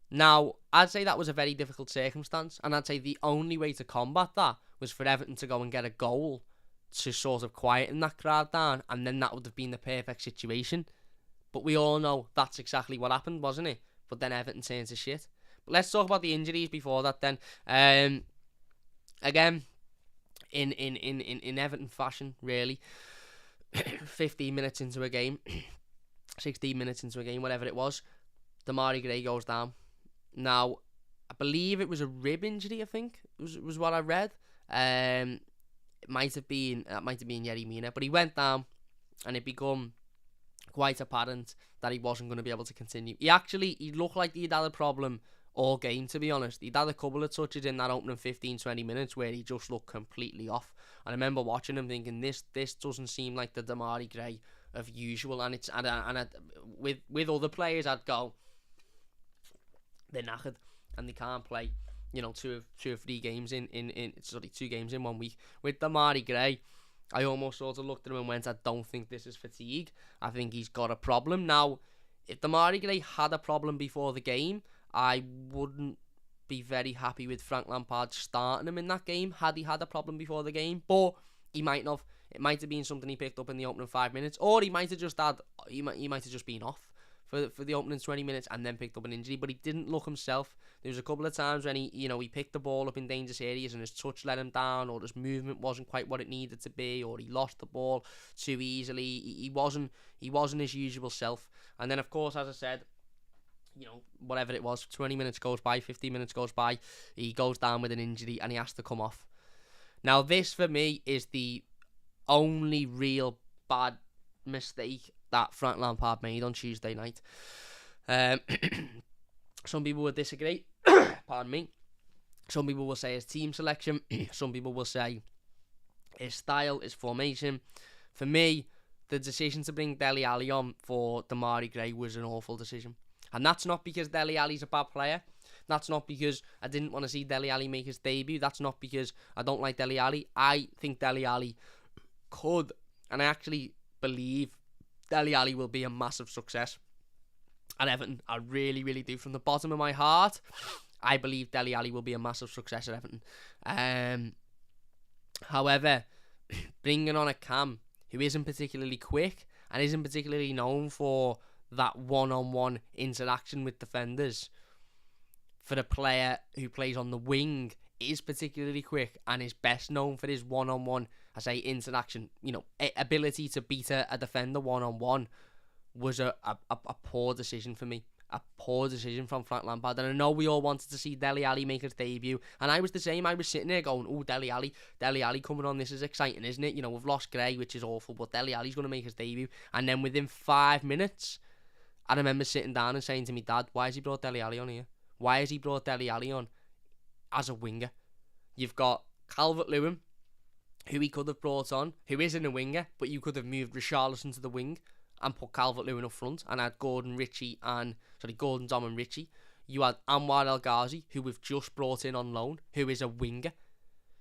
Now, I'd say that was a very difficult circumstance. And I'd say the only way to combat that was for Everton to go and get a goal to sort of quieten that crowd down. And then that would have been the perfect situation. But we all know that's exactly what happened, wasn't it? But then Everton turned to shit. But let's talk about the injuries before that then. Again, in Everton fashion, really, 15 minutes into a game, 16 minutes into a game, whatever it was, Demarai Gray goes down. Now, I believe it was a rib injury, I think, was what I read. It might have been Yerry Mina, but he went down and it became quite apparent that he wasn't going to be able to continue. He looked like he'd had a problem all game, to be honest. He'd had a couple of touches in that opening 15-20 minutes where he just looked completely off. And I remember watching him thinking, this doesn't seem like the Demarai Gray of usual. And with other players, I'd go, they're knackered and they can't play, 2 or 3 games in 2 games in 1 week. With Demarai Gray, I almost sort of looked at him and went, I don't think this is fatigue. I think he's got a problem. Now, if Demarai Gray had a problem before the game, I wouldn't be very happy with Frank Lampard starting him in that game had he had a problem before the game. But he might not. It might have been something he picked up in the opening 5 minutes, or he might have just been off for the opening 20 minutes and then picked up an injury. But he didn't look himself. There was a couple of times when he picked the ball up in dangerous areas and his touch let him down, or his movement wasn't quite what it needed to be, or he lost the ball too easily. He wasn't his usual self. And then, of course, as I said, whatever it was, 20 minutes goes by, 15 minutes goes by, he goes down with an injury and he has to come off. Now, this for me is the only real bad mistake that Frank Lampard made on Tuesday night. Some people would disagree. Pardon me. Some people will say his team selection. Some people will say his style, his formation. For me, the decision to bring Dele Alli on for Demarai Gray was an awful decision. And that's not because Dele Alli's a bad player. That's not because I didn't want to see Dele Alli make his debut. That's not because I don't like Dele Alli. I think Dele Alli could, and I actually believe Dele Alli will be a massive success at Everton. I really, really do. From the bottom of my heart, I believe Dele Alli will be a massive success at Everton. However, bringing on a Cam who isn't particularly quick and isn't particularly known for that one-on-one interaction with defenders, for a player who plays on the wing, is particularly quick and is best known for his one-on-one, interaction, ability to beat a defender one-on-one, was a poor decision for me. A poor decision from Frank Lampard. And I know we all wanted to see Dele Alli make his debut, and I was the same. I was sitting there going, oh, Dele Alli coming on, this is exciting, isn't it? We've lost Gray, which is awful, but Dele Alli's going to make his debut. And then within 5 minutes, I remember sitting down and saying to my dad, why has he brought Dele Alli on here? Why has he brought Dele Alli on as a winger? You've got Calvert-Lewin, who he could have brought on, who isn't a winger, but you could have moved Richarlison to the wing and put Calvert-Lewin up front and had Gordon, Dom and Richie. You had Anwar El Ghazi, who we've just brought in on loan, who is a winger.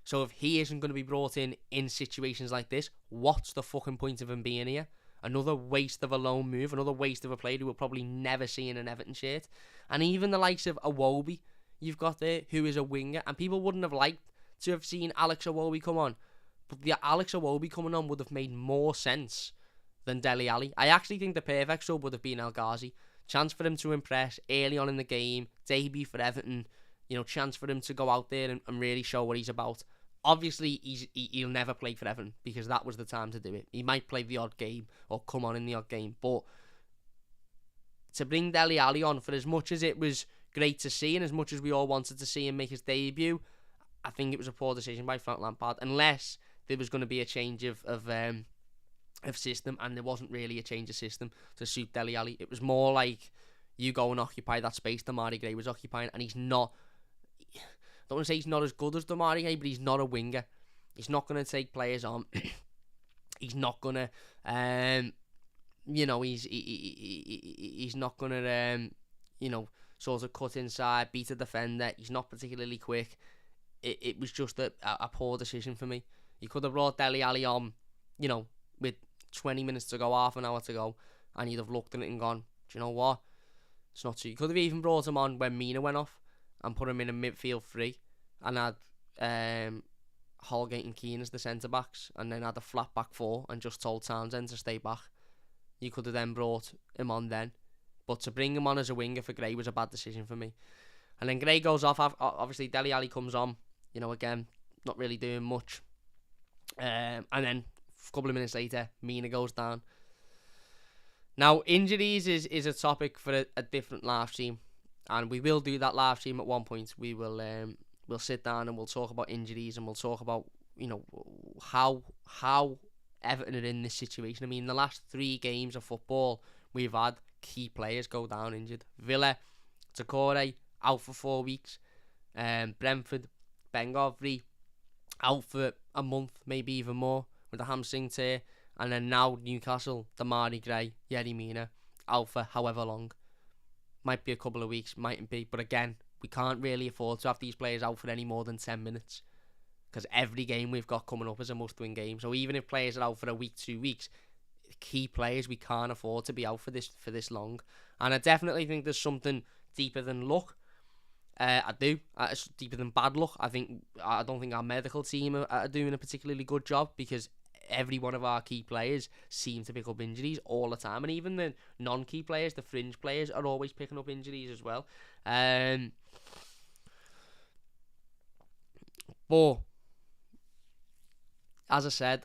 So if he isn't going to be brought in situations like this, what's the fucking point of him being here? Another waste of a loan move, another waste of a player who we'll probably never see in an Everton shirt. And even the likes of Iwobi, you've got there, who is a winger, and people wouldn't have liked to have seen Alex Iwobi come on. But the Alex Iwobi coming on would have made more sense than Dele Alli. I actually think the perfect sub would have been El Ghazi. Chance for him to impress early on in the game, debut for Everton, chance for him to go out there and really show what he's about. Obviously, he'll never play for Everton because that was the time to do it. He might play the odd game or come on in the odd game, but to bring Dele Alli on, for as much as it was great to see and as much as we all wanted to see him make his debut, I think it was a poor decision by Frank Lampard, unless there was going to be a change of system, and there wasn't really a change of system to suit Dele Alli. It was more like, you go and occupy that space Demarai Gray was occupying, and he's not, I don't want to say he's not as good as Demarai Gray, but he's not a winger. He's not going to take players on. He's not going to he's not gonna sort of cut inside, beat a defender. He's not particularly quick. It was just a poor decision for me. He could have brought Dele Alli on, with 20 minutes to go, half an hour to go, and he'd have looked at it and gone, do you know what? It's not too. You could have even brought him on when Mina went off and put him in a midfield three and had Holgate and Keane as the centre backs, and then had a flat back four and just told Townsend to stay back. You could have then brought him on then, but to bring him on as a winger for Gray was a bad decision for me. And then Gray goes off. Obviously, Dele Alli comes on. Again, not really doing much. And then a couple of minutes later, Mina goes down. Now, injuries is a topic for a different live stream, and we will do that live stream at one point. We will we'll sit down and we'll talk about injuries, and we'll talk about how Everton are in this situation. I mean, the last 3 games of football, we've had key players go down injured. Villa, Takore, out for 4 weeks. Brentford, Ben Godfrey, out for a month, maybe even more, with a hamstring tear. And then now Newcastle, Damari Gray, Yerry Mina, out for however long. Might be a couple of weeks, mightn't be. But again, we can't really afford to have these players out for any more than 10 minutes. Because every game we've got coming up is a must-win game. So even if players are out for a week, 2 weeks, key players, we can't afford to be out for this long. And I definitely think there's something deeper than luck. I do. It's deeper than bad luck. I don't think our medical team are doing a particularly good job, because every one of our key players seem to pick up injuries all the time, and even the non-key players, the fringe players, are always picking up injuries as well. But as I said,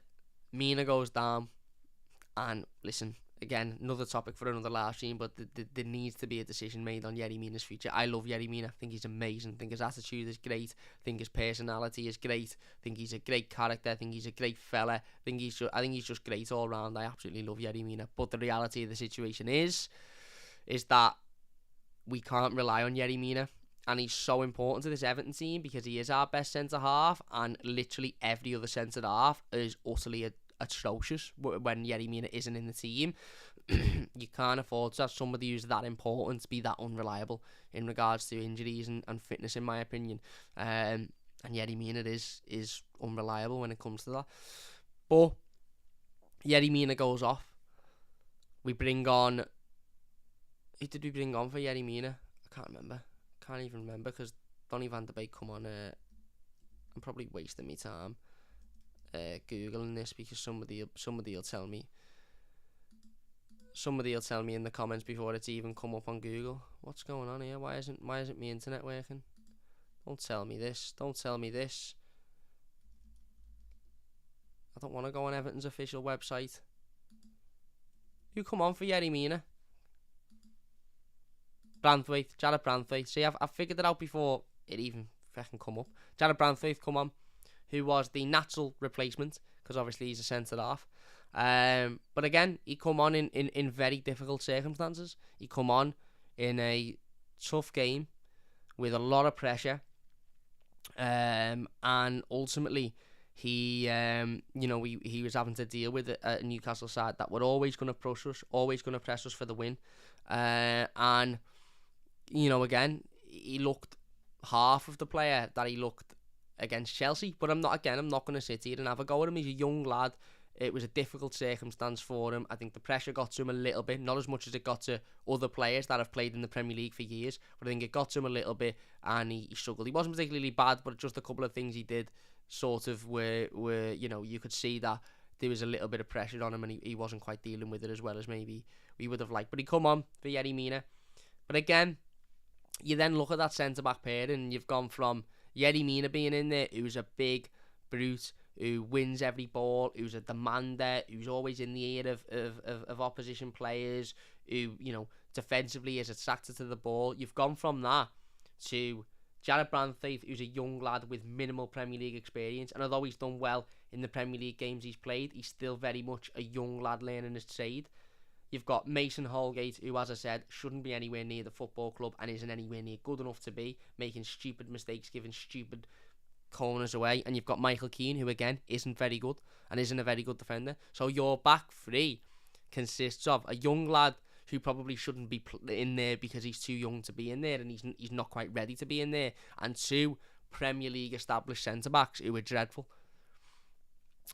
Mina goes down, and listen, again, another topic for another live stream, but there needs to be a decision made on Yerry Mina's future. I love Yerry Mina. I think he's amazing. I think his attitude is great. I think his personality is great. I think he's a great character. I think he's a great fella. I think he's just great all round. I absolutely love Yerry Mina. But the reality of the situation is that we can't rely on Yerry Mina. And he's so important to this Everton team because he is our best centre-half, and literally every other centre-half is utterly atrocious when Yerry Mina isn't in the team. You can't afford to have somebody who's that important to be that unreliable in regards to injuries and fitness, in my opinion. And Yerry Mina is unreliable when it comes to that. But Yerry Mina goes off. We bring on... Who did we bring on for Yerry Mina? I can't remember. Can't even remember, because Donny van de Beek come on. I'm probably wasting my time googling this, because somebody will tell me. Somebody will tell me in the comments before it's even come up on Google. What's going on here? Why isn't my internet working? Don't tell me this. Don't tell me this. I don't want to go on Everton's official website. Who come on for Yerry Mina? Branthwaite, Jared Branthwaite. See, I've figured it out before it even fucking come up. Jared Branthwaite come on, who was the natural replacement, because obviously he's a centre-half. But again, he come on in very difficult circumstances. He come on in a tough game with a lot of pressure. And ultimately, he was having to deal with a Newcastle side that were always going to push us, always going to press us for the win. And again, he looked half of the player that he looked against Chelsea. But I'm not going to sit here and have a go at him. He's a young lad. It was a difficult circumstance for him. I think the pressure got to him a little bit, not as much as it got to other players that have played in the Premier League for years, but I think it got to him a little bit, and he struggled. He wasn't particularly bad, but just a couple of things he did sort of were you could see that there was a little bit of pressure on him, and he wasn't quite dealing with it as well as maybe we would have liked. But he come on for Yerry Mina. But again, you then look at that centre-back pair, and you've gone from Yerry Mina being in there, who's a big brute, who wins every ball, who's a demander, who's always in the ear of opposition players, who, defensively is attracted to the ball. You've gone from that to Jared Branthwaite, who's a young lad with minimal Premier League experience, and although he's done well in the Premier League games he's played, he's still very much a young lad learning his trade. You've got Mason Holgate, who, as I said, shouldn't be anywhere near the football club and isn't anywhere near good enough to be, making stupid mistakes, giving stupid corners away. And you've got Michael Keane, who, again, isn't very good and isn't a very good defender. So your back three consists of a young lad who probably shouldn't be in there because he's too young to be in there and he's not quite ready to be in there, and 2 Premier League established centre-backs who are dreadful,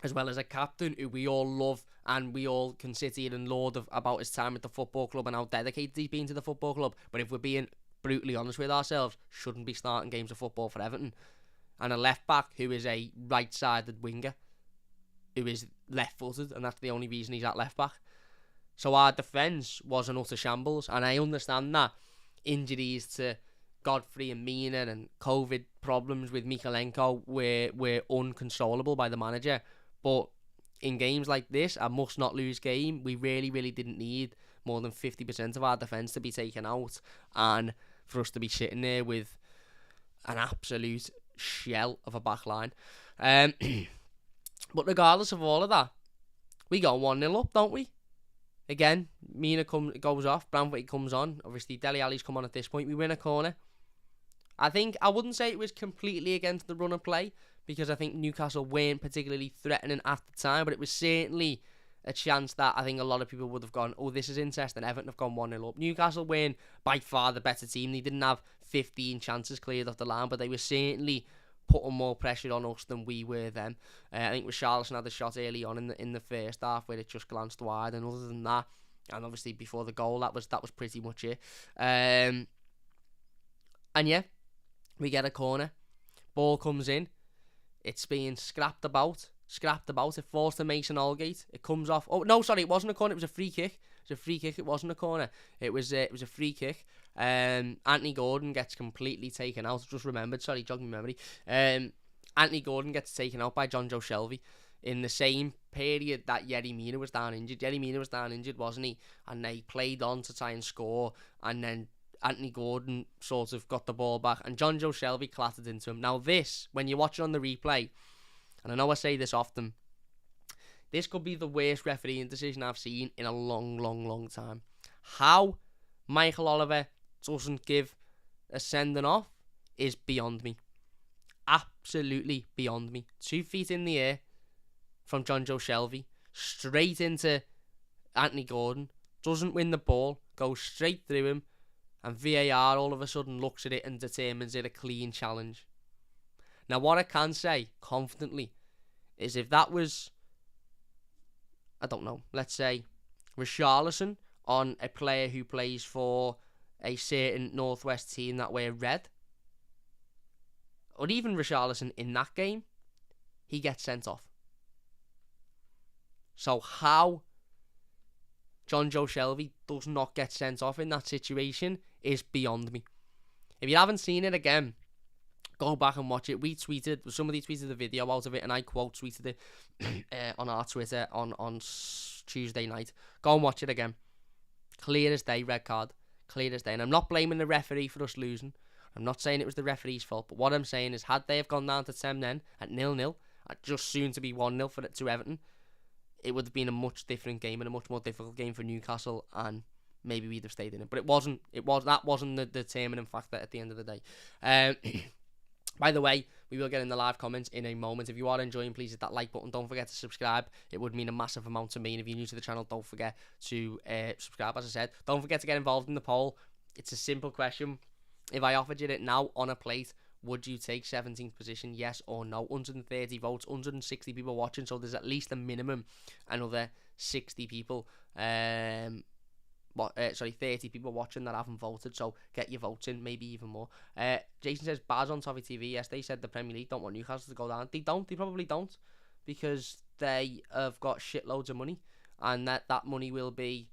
as well as a captain who we all love and we all can sit here and laud about his time at the football club and how dedicated he's been to the football club, but if we're being brutally honest with ourselves, shouldn't be starting games of football for Everton. And a left-back who is a right-sided winger, who is left-footed, and that's the only reason he's at left-back. So our defence was an utter shambles, and I understand that injuries to Godfrey and Mina and COVID problems with Mikalenko were unconsolable by the manager. But in games like this, a must-not-lose game, we really, really didn't need more than 50% of our defence to be taken out and for us to be sitting there with an absolute shell of a back line. But regardless of all of that, we go 1-0 up, don't we? Again, Mina goes off, Bramley comes on. Obviously, Dele Alli's come on at this point. We win a corner. I wouldn't say it was completely against the run of play, because I think Newcastle weren't particularly threatening at the time, but it was certainly a chance that I think a lot of people would have gone, oh, this is interesting. Everton have gone 1-0 up. Newcastle weren't by far the better team. They didn't have 15 chances cleared off the line, but they were certainly putting more pressure on us than we were them. I think Richarlison had a shot early on in the first half where it just glanced wide, and other than that, and obviously before the goal, that was pretty much it. And yeah, we get a corner. Ball comes in. It's being scrapped about. It falls to Mason Holgate. It comes off. Oh no, sorry, it wasn't a corner. It was a free kick. It wasn't a corner. It was a free kick. Anthony Gordon gets completely taken out. Just remembered. Sorry, jogging my memory. Anthony Gordon gets taken out by John Joe Shelby in the same period that Yerry Mina was down injured. Yerry Mina was down injured, wasn't he? And they played on to try and score, and then Anthony Gordon sort of got the ball back, and John Joe Shelby clattered into him. Now this, when you watch it on the replay, and I know I say this often, this could be the worst refereeing decision I've seen in a long, long, long time. How Michael Oliver doesn't give a sending off is beyond me. Absolutely beyond me. 2 feet in the air from John Joe Shelby, straight into Anthony Gordon, doesn't win the ball, goes straight through him, and VAR all of a sudden looks at it and determines it a clean challenge. Now, what I can say confidently is if that was, I don't know, let's say Richarlison on a player who plays for a certain Northwest team that wear red, or even Richarlison in that game, he gets sent off. So how John Joe Shelby does not get sent off in that situation is beyond me. If you haven't seen it again, go back and watch it. Somebody tweeted a video out of it, and I quote tweeted it on our Twitter on Tuesday night. Go and watch it again. Clear as day, red card. Clear as day. And I'm not blaming the referee for us losing. I'm not saying it was the referee's fault, but what I'm saying is, had they have gone down to 10 then at 0-0, at just soon to be 1-0 to Everton, it would have been a much different game and a much more difficult game for Newcastle, and maybe we'd have stayed in it. But that wasn't the determining factor at the end of the day. By the way, we will get in the live comments in a moment. If you are enjoying, please hit that like button. Don't forget to subscribe. It would mean a massive amount to me. And if you're new to the channel, don't forget to subscribe, as I said. Don't forget to get involved in the poll. It's a simple question. If I offered you it now on a plate, would you take 17th position, yes or no? 130 votes, 160 people watching, so there's at least a minimum another 60 people, 30 people watching that haven't voted, so get your votes in, maybe even more. Jason says, Baz on Toffee TV, yes, they said the Premier League don't want Newcastle to go down. They probably don't, because they have got shitloads of money, and that money will be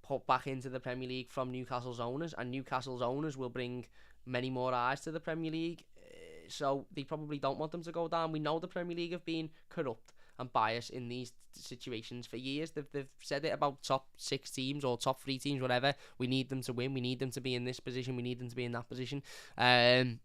put back into the Premier League from Newcastle's owners, and Newcastle's owners will bring many more eyes to the Premier League, so they probably don't want them to go down. We know the Premier League have been corrupt and biased in these situations for years. They've said it about top 6 teams or top 3 teams, whatever. We need them to win. We need them to be in this position. We need them to be in that position. They're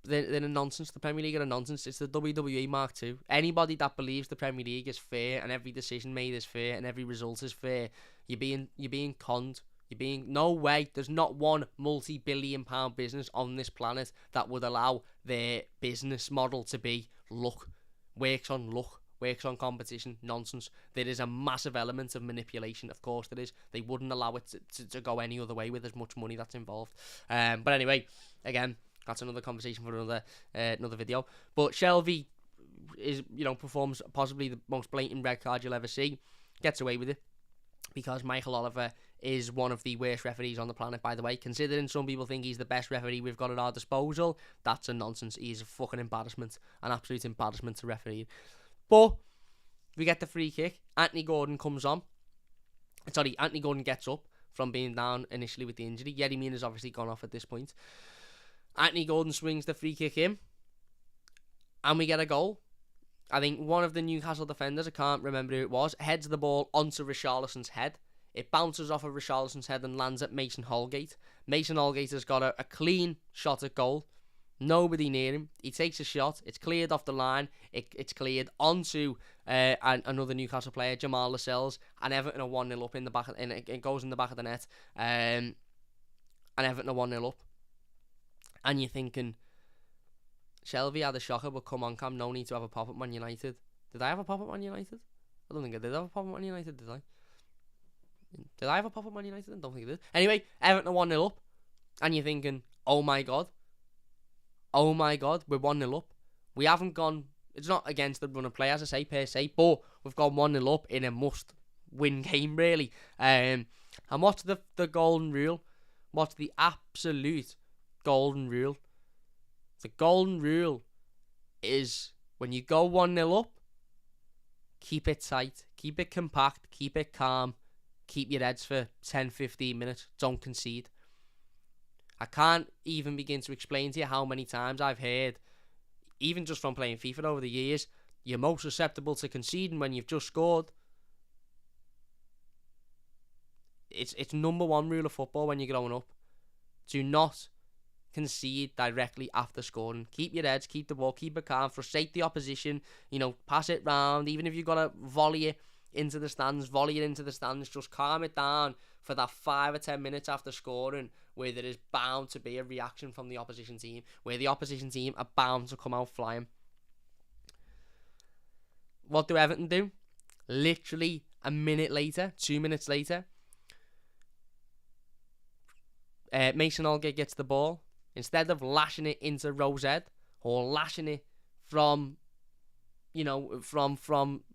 a nonsense. The Premier League are a nonsense. It's the WWE Mark II. Anybody that believes the Premier League is fair and every decision made is fair and every result is fair, you're being conned. No way. There's not one multi-billion-pound business on this planet that would allow their business model to be luck. Works on luck. works on competition. Nonsense. There is a massive element of manipulation. Of course there is. They wouldn't allow it to go any other way with as much money that's involved. But anyway, again, that's another conversation for another video. But Shelvey is, performs possibly the most blatant red card you'll ever see. Gets away with it because Michael Oliver is one of the worst referees on the planet, by the way. Considering some people think he's the best referee we've got at our disposal, that's a nonsense. He's a fucking embarrassment, an absolute embarrassment to referee. But we get the free kick. Anthony Gordon comes on. Anthony Gordon gets up from being down initially with the injury. Yerry Mina's obviously gone off at this point. Anthony Gordon swings the free kick in, and we get a goal. I think one of the Newcastle defenders, I can't remember who it was, heads the ball onto Richarlison's head. It bounces off of Richarlison's head and lands at Mason Holgate. Mason Holgate has got a clean shot at goal. Nobody near him. He takes a shot. It's cleared off the line. It's cleared onto another Newcastle player, Jamal Lascelles, and Everton are 1-0 up in the back. It goes in the back of the net. And Everton are 1-0 up. And you're thinking, Shelvey had a shocker, but come on, Cam, no need to have a pop at Man United. Did I have a pop at Man United? I don't think I did have a pop at Man United, did I? Did I have a pop at Man United? I don't think I did. Anyway, Everton are 1-0 up, and you're thinking, oh my god, we're 1-0 up. We haven't gone, it's not against the run of play, as I say, per se, but we've gone 1-0 up in a must-win game, really. And what's the golden rule? What's the absolute golden rule? The golden rule is when you go 1-0 up, keep it tight, keep it compact, keep it calm, keep your heads for 10-15 minutes, don't concede. I can't even begin to explain to you how many times I've heard, even just from playing FIFA over the years, you're most susceptible to conceding when you've just scored. It's number one rule of football when you're growing up. Do not concede directly after scoring. Keep your heads, keep the ball, keep it calm, frustrate the opposition, pass it round, even if you've got to volley it into the stands, just calm it down for that 5 or 10 minutes after scoring, where there is bound to be a reaction from the opposition team, where the opposition team are bound to come out flying. What do Everton do? Literally a minute later, 2 minutes later, Mason Holgate gets the ball. Instead of lashing it into Rosehead or lashing it from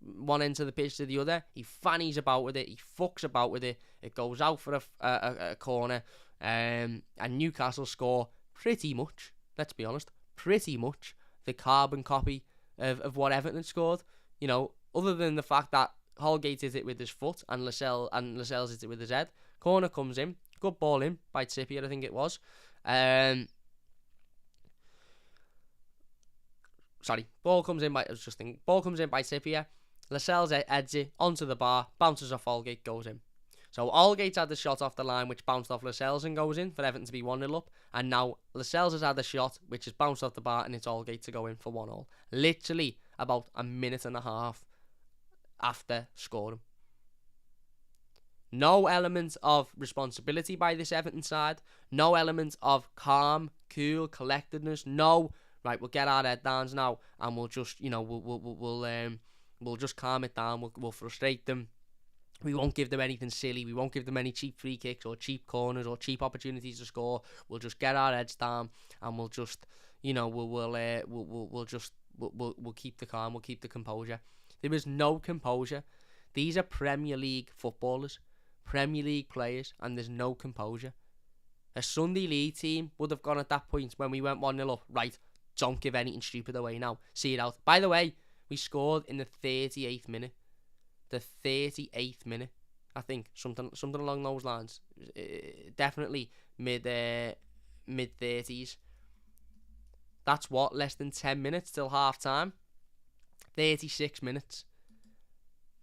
one end of the pitch to the other, he fannies about with it, he fucks about with it, it goes out for a corner, and Newcastle score pretty much, let's be honest, the carbon copy of what Everton had scored. Other than the fact that Holgate hit it with his foot and Lascelles hit it with his head. Corner comes in, good ball in by Trippier, I think it was. Ball comes in by Trippier. Lascelles heads it onto the bar, bounces off Holgate, goes in. So Holgate had the shot off the line, which bounced off Lascelles and goes in for Everton to be 1-0 up. And now Lascelles has had a shot, which has bounced off the bar, and it's Holgate to go in for 1-0. Literally about a minute and a half after scoring. No element of responsibility by this Everton side. No element of calm, cool, collectedness. No, right, we'll get our head downs now, and we'll just, we'll just calm it down. We'll frustrate them. We won't give them anything silly. We won't give them any cheap free kicks or cheap corners or cheap opportunities to score. We'll just get our heads down, and we'll just, we'll keep the calm. We'll keep the composure. There is no composure. These are Premier League footballers. Premier League players, and there's no composure. A Sunday League team would have gone at that point when we went 1-0 up. Right, don't give anything stupid away now. See it out. By the way, we scored in the 38th minute. The 38th minute, I think, something along those lines. Definitely mid 30s. That's what, less than 10 minutes till half time. 36 minutes.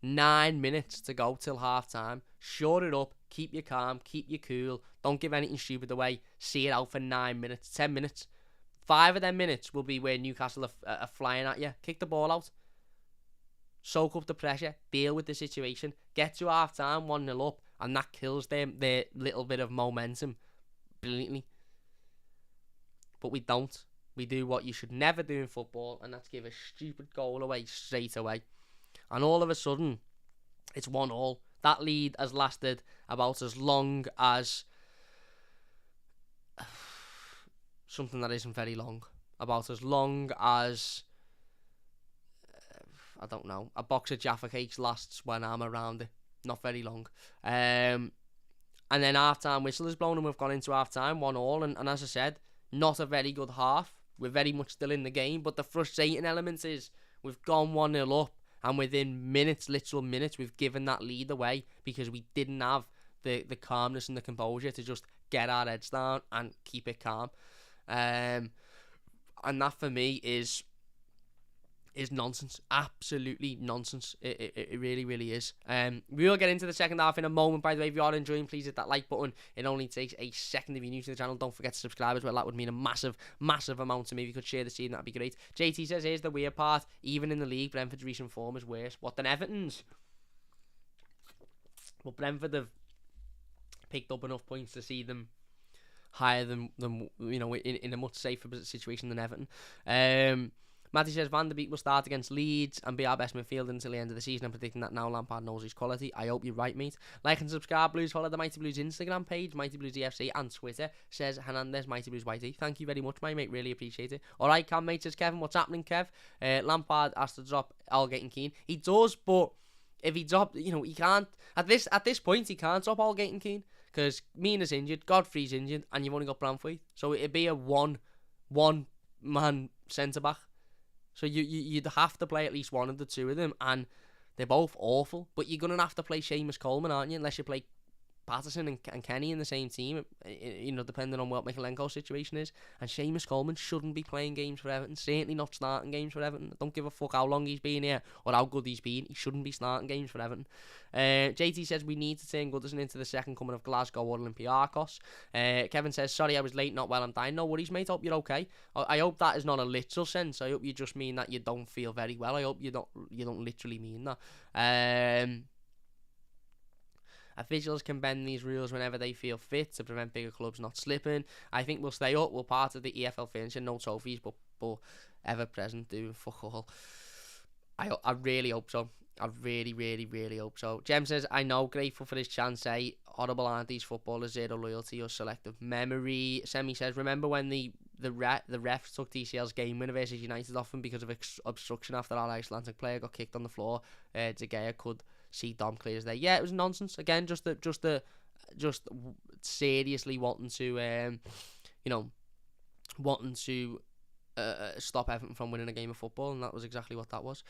9 minutes to go till half time. Shore it up, keep you calm, keep you cool, don't give anything stupid away, see it out for 9 minutes, 10 minutes. 5 of them minutes will be where Newcastle are flying at you. Kick the ball out, soak up the pressure, deal with the situation, get to half time 1-0 up, and that kills them their little bit of momentum brilliantly. But we don't. We do what you should never do in football, and that's give a stupid goal away straight away. And all of a sudden, it's 1-1. That lead has lasted about as long as something that isn't very long. About as long as, I don't know, a box of Jaffa Cakes lasts when I'm around it. Not very long. And then half-time whistle is blown and we've gone into half-time, 1-1. And as I said, not a very good half. We're very much still in the game. But the frustrating element is we've gone 1-0 up. And within minutes, literal minutes, we've given that lead away because we didn't have the calmness and the composure to just get our heads down and keep it calm. And that for me is nonsense. Absolutely nonsense. It really, really is. We will get into the second half in a moment. By the way, if you are enjoying, please hit that like button. It only takes a second if you're new to the channel. Don't forget to subscribe as well. That would mean a massive, massive amount to me. If you could share the scene, that'd be great. JT says, here's the weird part. Even in the league, Brentford's recent form is worse. What, than Everton's? Well, Brentford have picked up enough points to see them higher than you know, in a much safer situation than Everton. Matty says Van der Beek will start against Leeds and be our best midfielder until the end of the season. I'm predicting that now. Lampard knows his quality. I hope you're right, mate. Like and subscribe, Blues. Follow the Mighty Blues Instagram page, Mighty Blues EFC, and Twitter. Says Hernandez, Mighty Blues YT. Thank you very much, my mate. Really appreciate it. All right, Cam, mate, says Kevin. What's happening, Kev? Lampard has to drop Algate and Keane. He does, but if he dropped, you know, he can't. At this point, he can't drop Algate and Keane because Mina's injured, Godfrey's injured, and you've only got Branthwaite. So it'd be a one-man centre-back. So you'd have to play at least one of the two of them, and they're both awful. But you're going to have to play Seamus Coleman, aren't you? Unless you play Patterson and Kenny in the same team, you know, depending on what Mikalenko's situation is. And Seamus Coleman shouldn't be playing games for Everton. Certainly not starting games for Everton. I don't give a fuck how long he's been here or how good he's been. He shouldn't be starting games for Everton. JT says we need to turn Goodison into the second coming of Glasgow or Olympiacos. Kevin says, sorry I was late, not well, I'm dying. No worries, mate. Hope you're okay. I hope that is not a literal sense. I hope you just mean that you don't feel very well. I hope you don't literally mean that. Officials can bend these rules whenever they feel fit to prevent bigger clubs not slipping. I think we'll stay up. We're part of the EFL finishing, no trophies, but ever present doing fuck all. I really hope so. I really, really, really hope so. Jem says, I know, grateful for this chance, horrible aren't these footballers, zero loyalty or selective memory. Semi says, remember when the refs took DCL's game winner versus United off him because of obstruction after our Icelandic player got kicked on the floor? De Gea could see Dom clear as day. Yeah, it was nonsense. Again, just seriously wanting to, stop Everton from winning a game of football, and that was exactly what that was.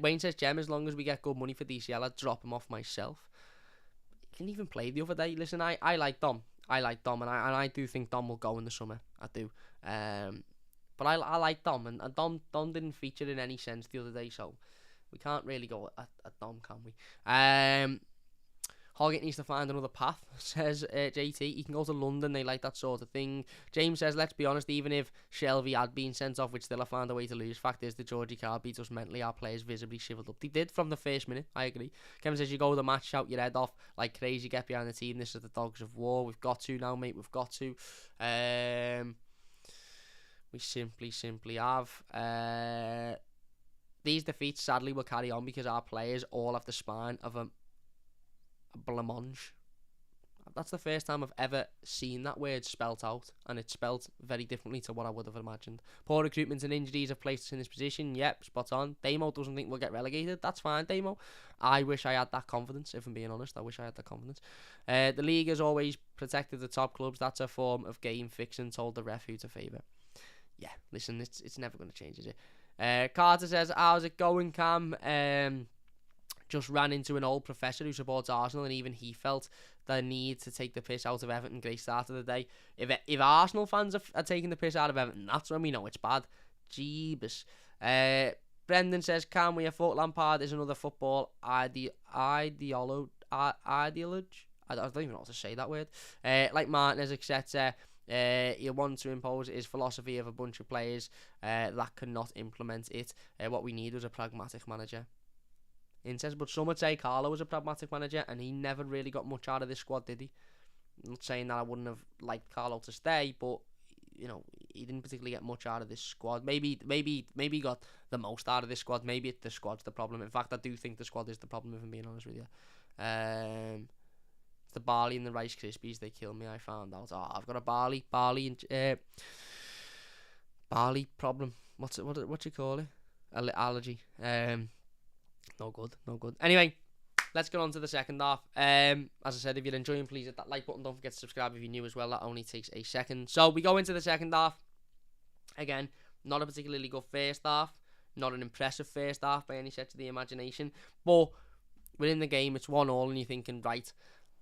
Wayne says, Jem, as long as we get good money for DCL, I'd drop him off myself. He didn't even play the other day. Listen, I like Dom. And I do think Dom will go in the summer. I do. But I like Dom, and Dom didn't feature in any sense the other day, so we can't really go at Dom, can we? Holgate needs to find another path, says JT. He can go to London, they like that sort of thing. James says, let's be honest, even if Shelby had been sent off, we'd still have found a way to lose. Fact is, the Georgie card beat us mentally. Our players visibly shriveled up. They did from the first minute, I agree. Kevin says, you go to the match, shout your head off like crazy, get behind the team. This is the dogs of war. We've got to now, mate. We've got to. We simply have. These defeats, sadly, will carry on because our players all have the spine of a blancmange. That's the first time I've ever seen that word spelt out, and it's spelt very differently to what I would have imagined. Poor recruitment and injuries have placed us in this position. Yep, spot on. Damo doesn't think we'll get relegated. That's fine, Damo. I wish I had that confidence, if I'm being honest. I wish I had that confidence. The league has always protected the top clubs. That's a form of game fiction, told the ref who to favour. Yeah, listen, it's never going to change, is it? Carter says, how's it going, Cam? Just ran into an old professor who supports Arsenal, and even he felt the need to take the piss out of Everton. Great start of the day. If Arsenal fans are taking the piss out of Everton, that's when we know it's bad. Jeebus. Brendan says, Cam, we have thought Lampard is another football ideologue. I don't even know how to say that word. Like Martinez, etc. He wants to impose his philosophy of a bunch of players that cannot implement it. What we need was a pragmatic manager. In says, but some would say Carlo was a pragmatic manager, and he never really got much out of this squad, did he? I'm not saying that I wouldn't have liked Carlo to stay, but he didn't particularly get much out of this squad. Maybe got the most out of this squad. Maybe the squad's the problem. In fact, I do think the squad is the problem, if I'm being honest with you. It's the barley and the Rice Krispies, they kill me, I found out. Oh, I've got a barley problem. What you call it? Allergy. No good. Anyway, let's get on to the second half. As I said, if you're enjoying, please hit that like button. Don't forget to subscribe if you're new as well. That only takes a second. So we go into the second half. Again, not a particularly good first half. Not an impressive first half by any stretch of the imagination. But we're in the game. It's 1-1 and you're thinking, right,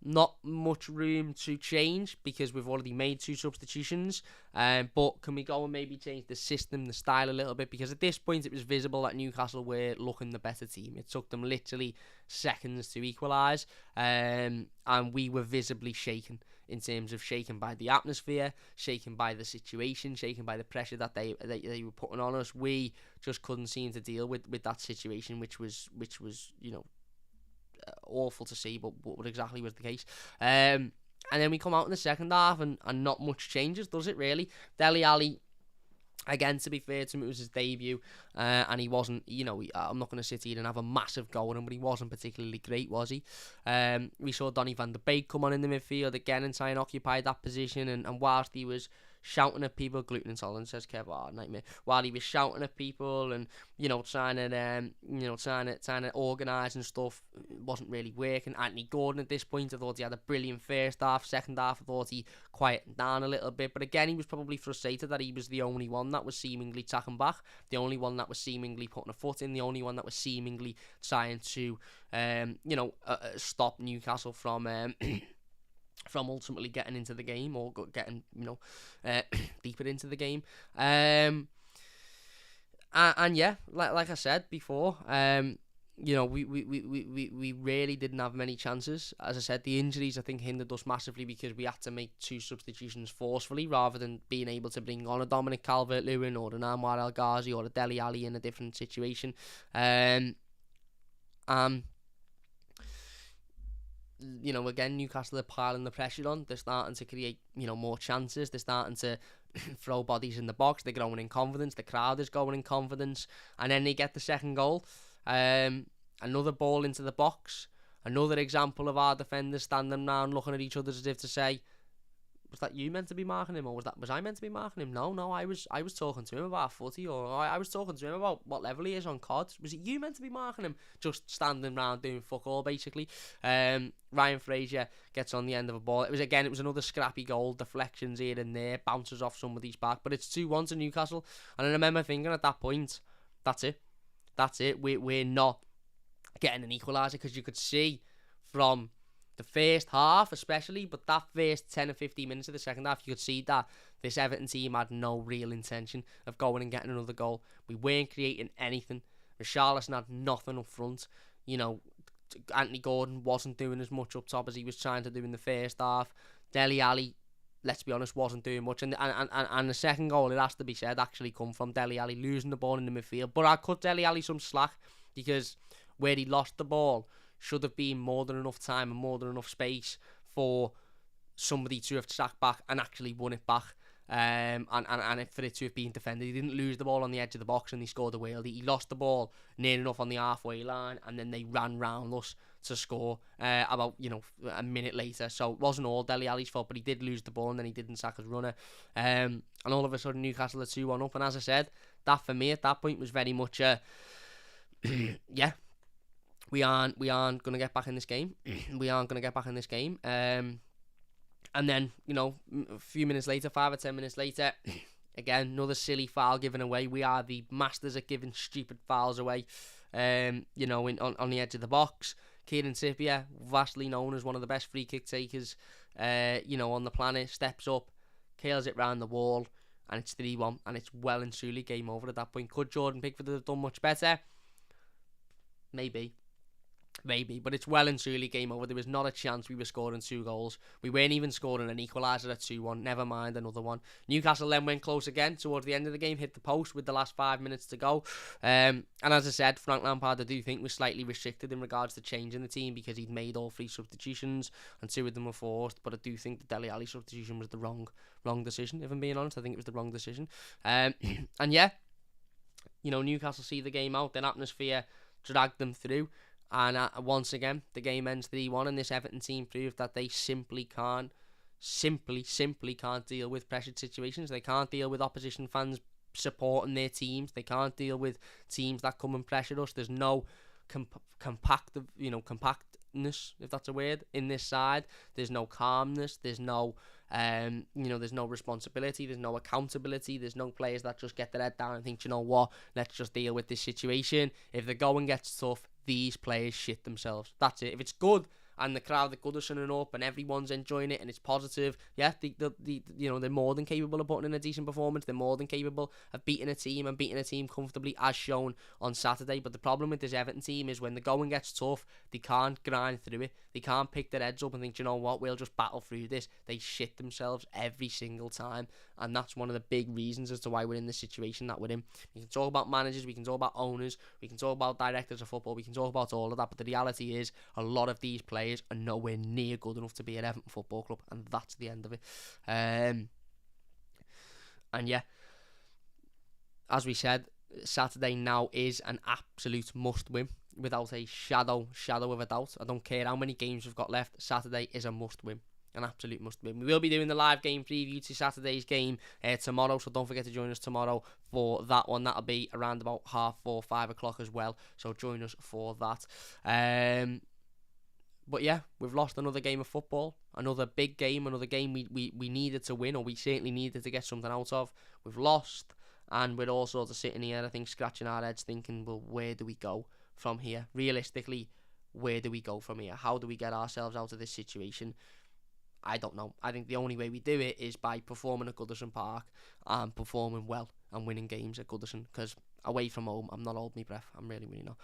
not much room to change because we've already made 2 substitutions. But can we go and maybe change the system, the style a little bit? Because at this point, it was visible that Newcastle were looking the better team. It took them literally seconds to equalise. And we were visibly shaken in terms of shaken by the atmosphere, shaken by the situation, shaken by the pressure that they were putting on us. We just couldn't seem to deal with that situation, which was awful to see, but what exactly was the case. And then we come out in the second half and not much changes, does it really? Dele Alli, again, to be fair to him, it was his debut, and he wasn't, I'm not going to sit here and have a massive go at him, but he wasn't particularly great, was he? We saw Donny van de Beek come on in the midfield again and try and occupy that position, and whilst he was shouting at people, gluten intolerant, says Kev, nightmare. While he was shouting at people and trying to organise and stuff, it wasn't really working. Anthony Gordon at this point, I thought he had a brilliant first half. Second half, I thought he quieted down a little bit, but again, he was probably frustrated that he was the only one that was seemingly tacking back, the only one that was seemingly putting a foot in, the only one that was seemingly trying to stop Newcastle from ultimately getting into the game or getting deeper into the game. And yeah, like I said before, we really didn't have many chances. As I said, the injuries I think hindered us massively because we had to make 2 substitutions forcefully rather than being able to bring on a Dominic Calvert-Lewin or an Anwar El Ghazi or a Dele Alli in a different situation. Again, Newcastle are piling the pressure on. They're starting to create, more chances. They're starting to throw bodies in the box. They're growing in confidence. The crowd is going in confidence. And then they get the second goal. Another ball into the box. Another example of our defenders standing around looking at each other as if to say, was that you meant to be marking him, or was I meant to be marking him? No, I was talking to him about footy, or I was talking to him about what level he is on COD. Was it you meant to be marking him? Just standing around doing fuck all, basically. Ryan Fraser gets on the end of a ball. It was another scrappy goal, deflections here and there, bounces off somebody's back, but it's 2-1 to Newcastle. And I remember thinking at that point, that's it. We're not getting an equaliser, because you could see from the first half especially, but that first 10 or 15 minutes of the second half, you could see that this Everton team had no real intention of going and getting another goal. We weren't creating anything. Richarlison had nothing up front. Anthony Gordon wasn't doing as much up top as he was trying to do in the first half. Dele Alli, let's be honest, wasn't doing much. And the second goal, it has to be said, actually come from Dele Alli losing the ball in the midfield. But I cut Dele Alli some slack, because where he lost the ball should have been more than enough time and more than enough space for somebody to have sacked back and actually won it back. And for it to have been defended. He didn't lose the ball on the edge of the box and he scored a worldie. He lost the ball near enough on the halfway line, and then they ran round us to score about a minute later. So it wasn't all Dele Alli's fault, but he did lose the ball and then he didn't sack his runner. And all of a sudden Newcastle are 2-1 up. And as I said, that for me at that point was very much we aren't going to get back in this game. We aren't going to get back in this game. And then, a few minutes later, 5 or 10 minutes later, again, another silly foul given away. We are the masters at giving stupid fouls away, on the edge of the box. Kieran Trippier, vastly known as one of the best free kick takers, on the planet, steps up, curls it round the wall, and it's 3-1, and it's well and truly game over at that point. Could Jordan Pickford have done much better? Maybe. Maybe, but it's well and truly game over. There was not a chance we were scoring 2 goals. We weren't even scoring an equaliser at 2-1. Never mind another one. Newcastle then went close again towards the end of the game, hit the post with the last 5 minutes to go. And as I said, Frank Lampard, I do think, was slightly restricted in regards to changing the team because he'd made all 3 substitutions and 2 of them were forced. But I do think the Dele Alli substitution was the wrong decision, if I'm being honest. I think it was the wrong decision. And yeah, Newcastle see the game out. Their atmosphere dragged them through. And once again, the game ends 3-1, and this Everton team proved that they simply can't deal with pressured situations. They can't deal with opposition fans supporting their teams. They can't deal with teams that come and pressure us. There's no compactness, if that's a word, in this side. There's no calmness. There's no there's no responsibility. There's no accountability. There's no players that just get their head down and think, you know what, let's just deal with this situation. If the going gets tough, these players shit themselves. That's it. If it's good and the crowd are good at sunning up and everyone's enjoying it and it's positive, yeah, they're more than capable of putting in a decent performance. They're more than capable of beating a team comfortably, as shown on Saturday. But the problem with this Everton team is when the going gets tough, they can't grind through it. They can't pick their heads up and think, you know what, we'll just battle through this. They shit themselves every single time, and that's one of the big reasons as to why we're in the situation that we're in. We can talk about managers, we can talk about owners, we can talk about directors of football, we can talk about all of that, but the reality is a lot of these players are nowhere near good enough to be at Everton Football Club, and that's the end of it. And yeah, as we said, Saturday now is an absolute must-win, without a shadow of a doubt. I don't care how many games we've got left. Saturday is a must-win. An absolute must-win. We will be doing the live game preview to Saturday's game tomorrow, so don't forget to join us tomorrow for that one. That'll be around about 4:30, 5 o'clock as well, so join us for that. But yeah, we've lost another game of football, another big game, another game we needed to win, or we certainly needed to get something out of. We've lost, and we're all sort of sitting here, I think, scratching our heads thinking, well, where do we go from here? Realistically, where do we go from here? How do we get ourselves out of this situation? I don't know. I think the only way we do it is by performing at Goodison Park and performing well and winning games at Goodison, because away from home, I'm not holding my breath. I'm really, really not.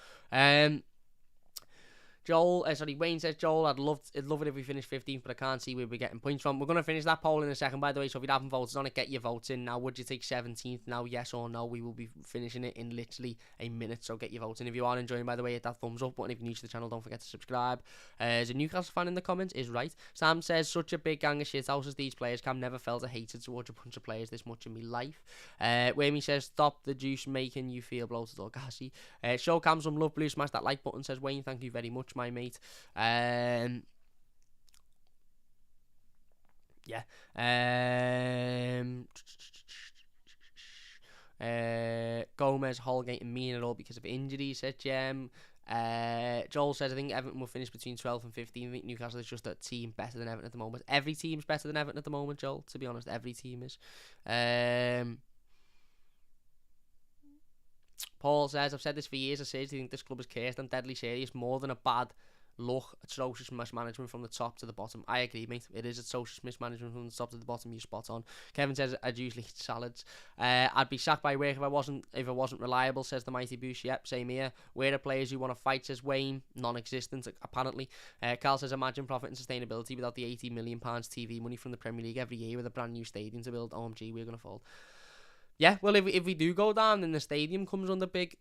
Wayne says, Joel, I'd love it if we finished 15th, but I can't see where we're getting points from. We're going to finish that poll in a second, by the way, so if you haven't voted on it, get your votes in now. Would you take 17th now, yes or no? We will be finishing it in literally a minute, so get your votes in. If you are enjoying, by the way, hit that thumbs up button. If you're new to the channel, don't forget to subscribe. As a Newcastle fan in the comments is right. Sam says, such a big gang of shithouses these players. Cam never felt a hated towards a bunch of players this much in my life. Wayme says, stop the juice making you feel bloated or gassy. Show Cam some love, blue, smash that like button, says Wayne. Thank you very much, my mate. Yeah. Gomez, Holgate and Mina all because of injuries, said Jem. Joel says, I think Everton will finish between 12 and 15. I think Newcastle is just a team better than Everton at the moment. Every team's better than Everton at the moment, Joel, to be honest. Every team is. Paul says, I've said this for years. I seriously think this club is cursed. I'm deadly serious. More than a bad look, atrocious mismanagement from the top to the bottom. I agree, mate. It is atrocious mismanagement from the top to the bottom. You're spot on. Kevin says, I'd usually eat salads. I'd be sacked by work if I wasn't reliable, says the Mighty Boost. Yep, same here. Where are players who want to fight, says Wayne. Non-existent, apparently. Carl says, imagine profit and sustainability without the £80 million TV money from the Premier League every year with a brand new stadium to build. OMG, we're going to fall. Yeah, well, if we do go down, then the stadium comes under big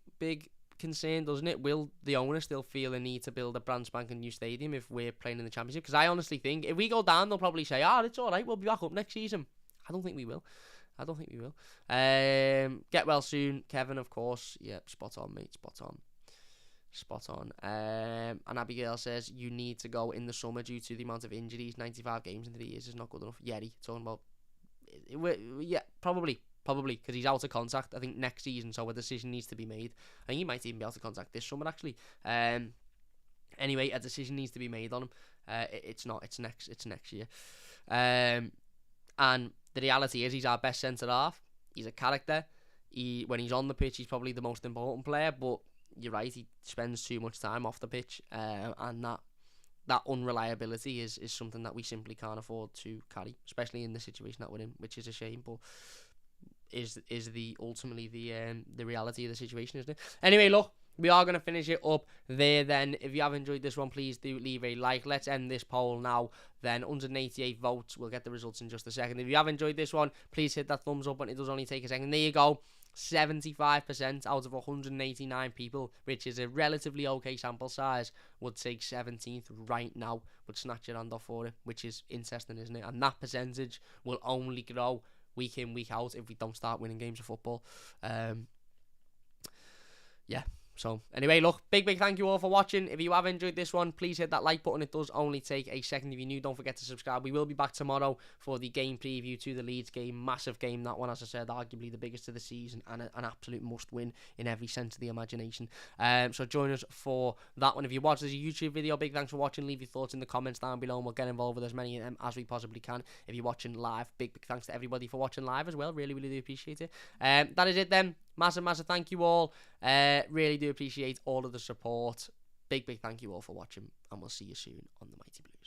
concern, doesn't it? Will the owner still feel a need to build a brand spanking new stadium if we're playing in the Championship? Because I honestly think if we go down, they'll probably say, it's all right, we'll be back up next season. I don't think we will. Get well soon, Kevin, of course. Yep, spot on, mate, spot on. And Abigail says, you need to go in the summer due to the amount of injuries. 95 games in 3 years is not good enough. Yeti, talking about... Yeah, probably, because he's out of contract, I think, next season, so a decision needs to be made. I think he might even be out of contract this summer, actually. Anyway, a decision needs to be made on him. It's next year. And the reality is, he's our best centre-half. He's a character. When he's on the pitch, he's probably the most important player, but you're right, he spends too much time off the pitch, and that unreliability is something that we simply can't afford to carry, especially in the situation that we're in, which is a shame, but is ultimately the reality of the situation, isn't it? Anyway, look, we are going to finish it up there then. If you have enjoyed this one, please do leave a like. Let's end this poll now. Then 188 votes. We'll get the results in just a second. If you have enjoyed this one, please hit that thumbs up button. It does only take a second. There you go. 75% out of 189 people, which is a relatively okay sample size, would take 17th right now, would snatch your hand off for it, which is interesting, isn't it? And that percentage will only grow week in, week out if we don't start winning games of football. Yeah. So, anyway, look, big thank you all for watching. If you have enjoyed this one, please hit that like button. It does only take a second. If you're new, don't forget to subscribe. We will be back tomorrow for the game preview to the Leeds game. Massive game, that one, as I said, arguably the biggest of the season and an absolute must-win in every sense of the imagination. So, join us for that one. If you watch this YouTube video, big thanks for watching. Leave your thoughts in the comments down below and we'll get involved with as many of them as we possibly can. If you're watching live, big thanks to everybody for watching live as well. Really do appreciate it. That is it then. Massive thank you all. Really do appreciate all of the support. Big thank you all for watching, and we'll see you soon on the Mighty Blues.